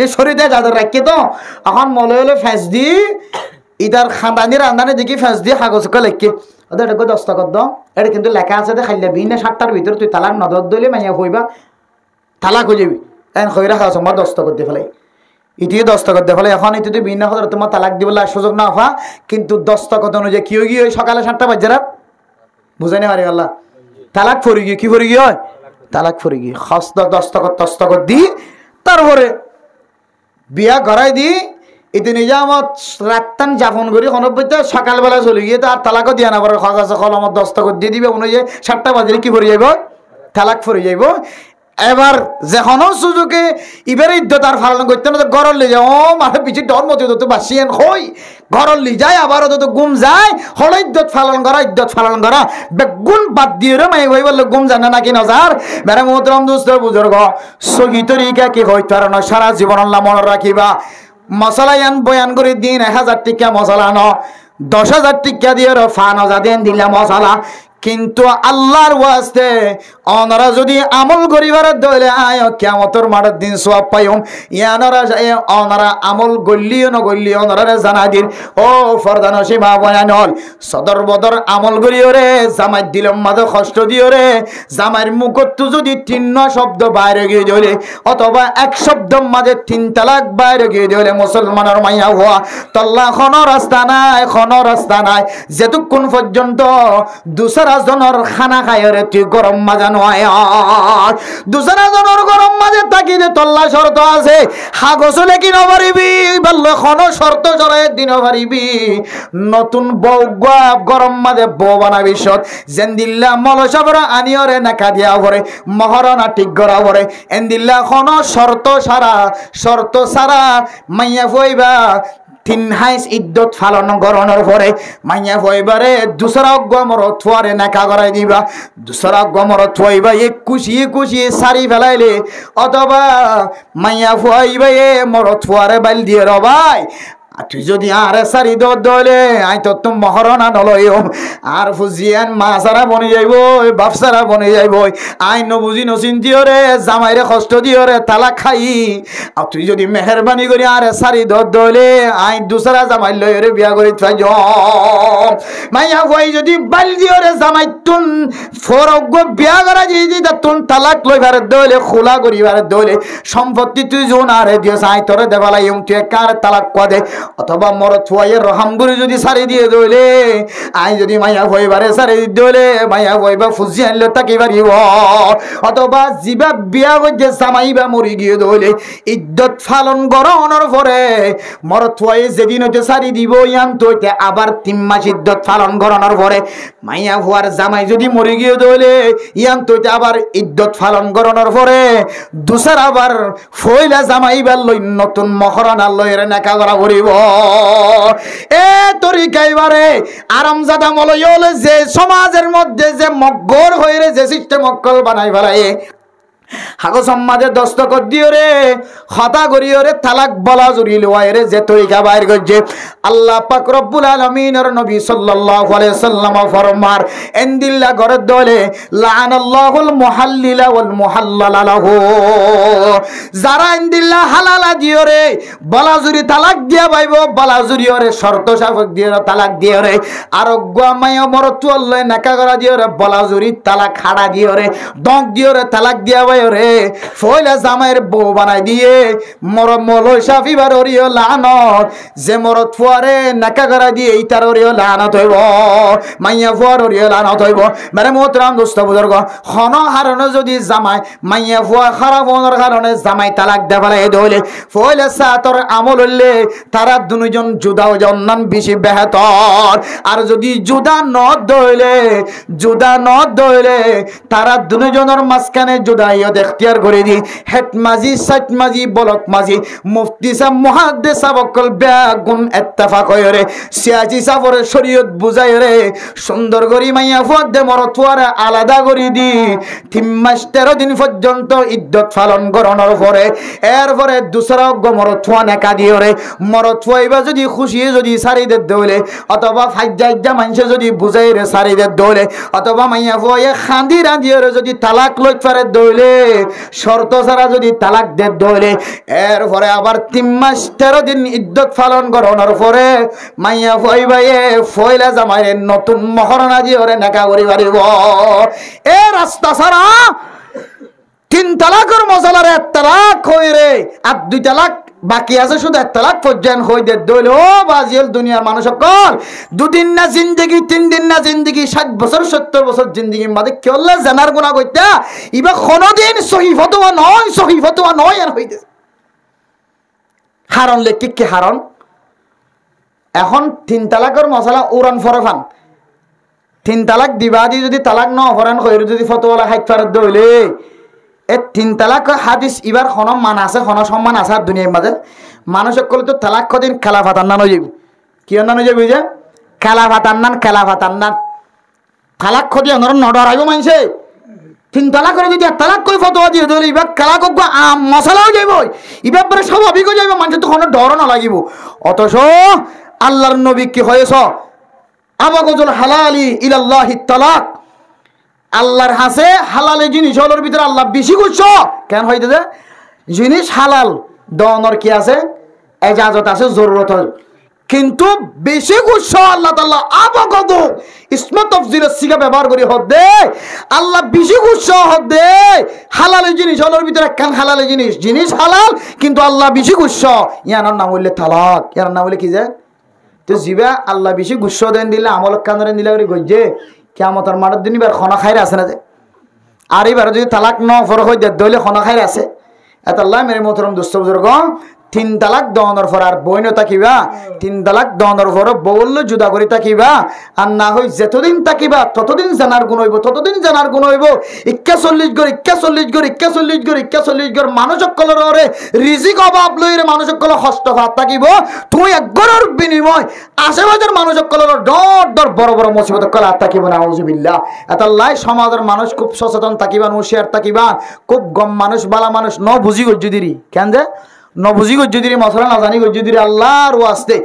এ শরীরে যাদের রাখে তো এখন মলে হলে ফেঁস দি ইটার খানদানি রান্দানি দেখি ফেঁস দিয়ে কাগজ লেখকে ওদের এটা দস্তখত দাও এটা কিন্তু লেখা আছে খাইলে বিন 7টার ভিতরে তুই তালাক নদর দইলে মাইয়া হইবা তালাক হয়ে যাবি এন খৈরা খাওয়া সময় দস্তখত দিয়ে ফেলাই ইটিয়ে দস্তখত দিয়ে ফেলাই এখন ইটি ভিন্ন কথা তোমার তালাক দিবলে সুযোগ না হওয়া কিন্তু দস্তখত অনুযায়ী কি হয়ে গিয়ে সকালে 7টা বাজে রাত বুঝাই না পারি আল্লাহ তালাক ফরি গিয়ে কি ফরি গিয়ে হয় তালাক ফরি গিয়ে হস্ত দস্তখত দি তারপরে বিয়া গড়াই দি এতে নিজে আমার রাত্তান যাপন করি খনবইতে সকালবেলা চলে গিয়ে তো আর তালাকও দিয়া না পারে খজ আছে কলমত দস্তখত দিয়ে দিবে অনুযায়ী 7টা বাজে কি ফরি যাইব তালাক ফরি যাইব এবার যেখনো সুযোগে ইবার ইদ্যত আর পালন করতে না ঘরর লি যায় ও মাথা পিছিয়ে ডর মতো তো বাসিয়েন হই ঘরর লি যায় আবারও তো গুম যায় হলো ইদ্যত পালন করা বেগুন বাদ দিয়ে রে মাই হই বললে গুম জানে নাকি নজার বেড়ে মোহতরম দোস্ত বুজুর্গ সহি তরিকা কি হইতে পারে না সারা জীবন আল্লাহ মনে রাখিবা মশলা ইয়ান বয়ান করে দিন 1000 টিকা মশলা ন 10,000 টিকা দিয়ে ফানজা দেন দিলা মশলা কিন্তু আল্লাহর ওয়াস্তে অনরা যদি আমল করিবার দলে আয় কিয়ামতের মাঠের দিন সওয়াব পাইম ইয়ানরা অনরা আমল গল্লিও ন গল্লিও অনরা জানা দিন ও ফরদান সীমা বয়ানল সদর বদর আমল করিও রে জামাই দিলম মাঝে কষ্ট দিও রে জামাইর মুখত যদি 3 শব্দ বাইরে গিয়ে দিলে অথবা 1 শব্দ মাঝে 3 তালাক বাইরে গিয়ে দিলে মুসলমানের মাইয়া হওয়া তল্লা কোনো রাস্তা নাই যেতক্ষণ পর্যন্ত দুসরা জনের খানা খায় রে তুই গরম মাজা নয় দুসরা জনের গরম মাঝে থাকি যে তল্লা শর্ত আছে হাগস লেখি নপারিবি বললে কোনো শর্ত চড়াই দিন পারিবি নতুন বউ গরম মাঝে বউ বানাবি সৎ যেন দিল্লা মলসাবরা আনিয়রে নাকা দিয়া ভরে মহারণা ঠিক করা ভরে এন দিল্লা কোনো শর্ত সারা মাইয়া ফইবা 3 হাইস ইদ্যত ফালন গরনের পরে মাইয়া ফইবারে দুসরা গমর থুয়ারে নাকা করাই দিবা দুসরা গমর থুয়াইবা 21 সারি ফেলাইলে অথবা মাইয়া ফইবা মর থুয়ারে বাইল দিয়ে রবাই তুই যদি আরে সারি দলে আই তো তুমি মহরণা নলয় আর ফুজিয়ান মা সারা বনে যাইব বাপ সারা বনে যাইব আই নবুঝি নচিন্তিও রে জামাইরে কষ্ট দিও রে তালাক খাই আর তুই যদি মেহরবানি করি আরে সারি দলে আই দুসরা জামাই লয় রে বিয়া করি থাই মাইয়া ভাই যদি বাল দিও রে জামাই তুন ফরগ বিয়া করা যদি তুন তালাক লইবার দলে খোলা করিবার দলে সম্পত্তি তুই জোন আরে দিও আই তোরে দেবালাই তুই কার তালাক কদে অথবা মর থুয়াইয়ের রহামগুড়ি যদি সারি দিয়ে দইলে আই যদি মাইয়া ভইবারে সারি দইলে মাইয়া ভইবা ফুজি আনলে তাকে পারিব অথবা জিবা বিয়া হইতে জামাইবা মরি গিয়ে দইলে ইদ্যত ফালন গরনের পরে মর থুয়াইয়ে যেদিন হইতে সারি দিব ইয়ান তইতে আবার 3 মাস ইদ্যত ফালন গরনের পরে মাইয়া ভুয়ার জামাই যদি মরি গিয়ে দইলে ইয়ান তইতে আবার ইদ্যত ফালন গরনের পরে দুসার আবার ফইলা জামাইবার লই নতুন মহরণা লইরে নাকা করা করিব এ তরিকাইবারে আরামজাদা মলয়লে যে সমাজের মধ্যে যে মগ্গর হইরে যে সিস্টেম অক্কল বানাই ফেলায় হাগো সম্মাদে দস্তখত দিও রে খতা করিও রে তালাক বলা জুরি লওয়ায় রে যে তরিকা বাইর করছে আল্লাহ পাক রব্বুল আলামিনের নবী সাল্লাল্লাহু আলাইহি সাল্লাম ফরমার এন্দিল্লা গরে দলে লানাল্লাহুল মুহাল্লিলা ওয়াল মুহাল্লালা লাহু যারা এন্দিল্লা হালালা দিও রে বলা জুরি তালাক দিয়া পাইবো বলা জুরি রে শর্ত সাপেক্ষ দিও রে তালাক দিও রে আর গোয়ামায়া মরতু আল্লাহ নাকা করা দিও রে বলা জুরি তালাক খাড়া দিও রে দক দিও রে তালাক দিয়া রে ফয়লা জামাইয়ের বউ বানাই দিয়ে মর মলই শাফি বাররিও লানত যে মরত ফুয়ারে নাকা করা দিয়ে ইতার ওরিও লানত হইব মাইয়া ফুয়ার ওরিও লানত হইব মানে মোহতরাম দোস্ত বুজুর্গ খন হারণে যদি জামাই মাইয়া ফুয়া খারাপ হওয়ার কারণে জামাই তালাক দেবালে দইলে ফয়লা সাতর আমল হইলে তারা দুজন জুদা হয়ে অন্যান বেশি বেহতর আর যদি জুদা নদ দইলে তারা দুজনের মাঝখানে জুদাইও এখতিয়ার করে দি হেড মাঝি সাইট মাঝি বলক মাঝি মুফতি সাহেব মুহাদ্দিস সাহেব অকল বেগুন ইত্তেফাক হয়ে রে সিয়াজি সাফরে শরীয়ত বুঝাই রে সুন্দর করি মাইয়া ফুয়াদে মরতুয়ারে আলাদা করে দি 3 মাস 13 দিন পর্যন্ত ইদ্যত পালন করানোর পরে এরপরে দুসরা মরতুয়া নেকা দিও রে মরতুয়া এবার যদি খুশি যদি সারি দে দইলে অথবা ফাইজা মানুষে যদি বুঝাই রে সারি দে দইলে অথবা মাইয়া ফুয়া খান্দি রাঁধিও রে যদি তালাক লইত পারে দইলে শর্ত ছাড়া যদি তালাক দে দইলে এরপরে আবার 3 মাস 13 দিন ইদ্যত পালন করানোর পরে মাইয়া ফইবাইয়ে ফয়লা জামাইরে নতুন মহরনা দিয়ে ওরে নেকা করি পারিব এ রাস্তা ছাড়া 3 তালাকের মশলার 1 তালাক হই রে আর 2 তালাক বাকি আছে শুধু 1 তালাক পর্যন্ত হই দে দইলে ও বাজিল দুনিয়ার মানুষ সকল 2 দিন না জিন্দেগি 3 দিন না জিন্দেগি 60 বছর 70 বছর জিন্দেগির মধ্যে কেউলে জানার গুনাহ কইতা ইবা কোনদিন সহি ফতোয়া নয় আর হইতেছে হারণ লেখি কি হারণ এখন 3 তালাকের মশলা উড়ান ফরফান 3 তালাক দিবা দি যদি তালাক ন ফরান কইর যদি ফতোয়ালা হাইত ফারত দইলে এ 3 তালাক হাদিস ইবার কোন মান আছে কোন সম্মান আছে দুনিয়ার মাঝে মানুষ সকল তো তালাক কদিন খেলাফত আন্নান হয়ে যাবে কি আন্নান হয়ে যাবে যে খেলাফত আন্নান তালাক কদি অনর নডর আইব মানছে 3 তালাক করে যদি 1 তালাক কই ফতোয়া দিয়ে দইলে ইবার খেলা কগ মশলা হয়ে যাইব ইবার পরে স্বাভাবিক হয়ে যাবে মানুষ তো কোন ডর না লাগিব অথচ আল্লাহর নবী কি হয়েছ আবাগুল হালালি ইলাল্লাহি তালাক আল্লাহর হাসে হালালে জিনিস হলোর ভিতরে আল্লাহ বেশি খুশি কেন হইতেছে জিনিস হালাল দনর কি আছে ইজাজত আছে জরুরত কিন্তু বেশি খুশি আল্লাহ তাআলা আবাগদ ইসমা তাফজিলের সিগা ব্যবহার করি হদে আল্লাহ বেশি খুশি হদে হালালে জিনিস হলোর ভিতরে কেন হালালে জিনিস হালাল কিন্তু আল্লাহ বেশি খুশি ইয়ার নাম হইলে তালাক ইয়ার নাম হইলে কি যে তো জিবা আল্লাহ বেশি গুচ্ছ দেন দিলে আমল কান্দরে দিলে গজ্জে কিয়ামতের মাঠের দিন এবার খনা খাইরে আছে না যে আর এবার যদি তালাক ন ফরক হয়ে দইলে খনা খাইরে আছে এত আল্লাহ মেরে মোহতরম দোস্ত বুজুর্গ 3 তালাক দওয়ানোর পর আর বইন তাকিবা 3 তালাক দওয়ানোর পর বউল্য জুদা করি তাকিবা আর না হই যতদিন তাকিবা ততদিন জানার গুণ হইব 41 গর মানুষ সকলের ওরে রিজিক অভাব লইরে মানুষ সকলের হস্ত ভাত তাকিব তুই একগরের বিনিময় আশেপাশের মানুষ সকলের ডর বড় বড় মুসিবত কল আর তাকিব না আউযুবিল্লাহ এতাল্লাহ সমাজের মানুষ খুব সচেতন তাকিবা হুঁশিয়ার তাকিবা খুব গম মানুষ বালা মানুষ ন বুঝি গজ্জুদিরি কেন যে নবুজি গজ্জুদিরি মশলা না জানি গজ্জুদিরি আল্লাহর ওয়াস্তে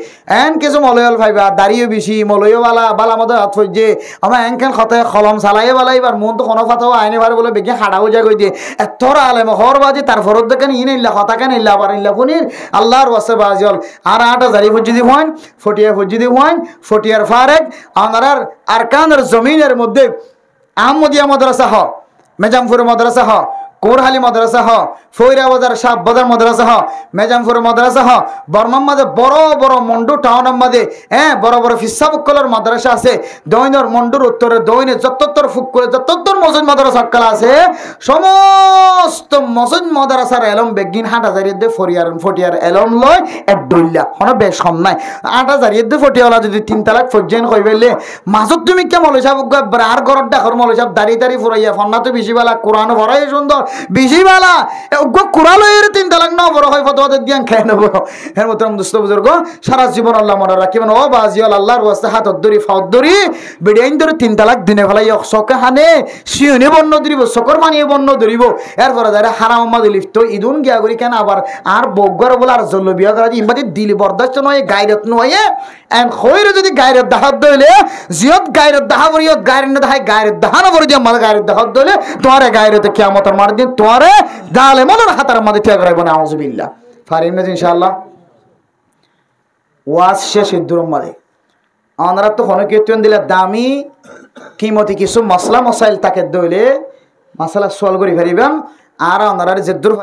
এন কিছু মলয়ল ভাইবা দাড়িও বেশি মলয়ও বালা মতো হাত ফজে আমার এনখান খতে খলম চালাইয়ে বালা এবার মন তো কোনো ফাতাও আইনে বার বলে বেগে হাড়াও যা গই দিয়ে এতর আলেম হর বাজি তার ফরত দেখেন ইন ইল্লা হতা কেন ইল্লা আবার ইল্লা ফনির আল্লাহর ওয়াস্তে বাজিল আর 8000 ফজদি হন ফটিয়া ফজদি হন ফটিয়ার ফারেক আনার আরকানের জমিনের মধ্যে আহমদিয়া মাদ্রাসা হ মেজামপুর মাদ্রাসা হ কোরহালি মাদ্রাসা হ ফৈরা বাজার শাহ বাজার মাদ্রাসা হ মেজামপুর মাদ্রাসা হ বর্মার মাঝে বড় বড় মন্ডু টাউনের মাঝে বড় বড় ফিসাবুকলের মাদ্রাসা আছে দৈনর মন্ডুর উত্তরে দৈনে যতত্তর ফুক করে যতত্তর মসজিদ মাদ্রাসা কাল আছে সমস্ত মসজিদ মাদ্রাসার এলম বেগিন 8000 দে ফটিয়ার এলম লয় এক দইলা কোনো বেশ কম নাই 8000 দে ফটিয়ালা যদি 3 তালাক ফজেন কই বেলে মাসুদ তুমি কে মৌলভী সাহেব আর ঘরত ডাকর মৌলভী সাহেব দাড়ি ফুরাইয়া ফন্না তো বেশি বেলা কোরআন ভরাই সুন্দর বেশি বালা কুড়ালয়ের 3 তালাক ন বড় হয় ফতোয়া দিয়ান খেয়ে নেব এর মতো দোস্ত বুজুর্গ সারা জীবন আল্লাহ মনে রাখিবেন ও বাজিয়াল আল্লাহর ওয়াস্তে হাতত ধরি ফাউত ধরি বিড়াইন ধরে 3 তালাক দিনে ফেলাই চকে হানে শিওনে বন্য ধরিব চকর মানিয়ে বন্য ধরিব এরপরে যারা হারাম মাদে লিপ্ত ইদুন গিয়া করি কেন আবার আর বগ্গর বলে আর জল্ল বিয়া করা ইমাদি দিলি বরদাস্ত নয় গায়রত নয় এন খৈরে যদি গায়রত দাহাত দইলে জিয়ত গায়রত দাহা করিয়ত গায়রত না দাহাই গায়রত দাহা না করে দিয়া মাল গায়রত দাহাত দইলে তোরে গায়রতে কিয়ামতের মার দিন তোরে গালে মনের হাতার মধ্যে ঠিক রাখবো না আউযুবিল্লাহ ফারিম না ইনশাআল্লাহ ওয়াজ শেষ দূর মালে আমরা তো কোনো কীর্তন দিলে দামি কিমতি কিছু মশলা মশাইল তাকে দইলে মশলা সল করে ফেরিবেন আর ওনারা যে দূর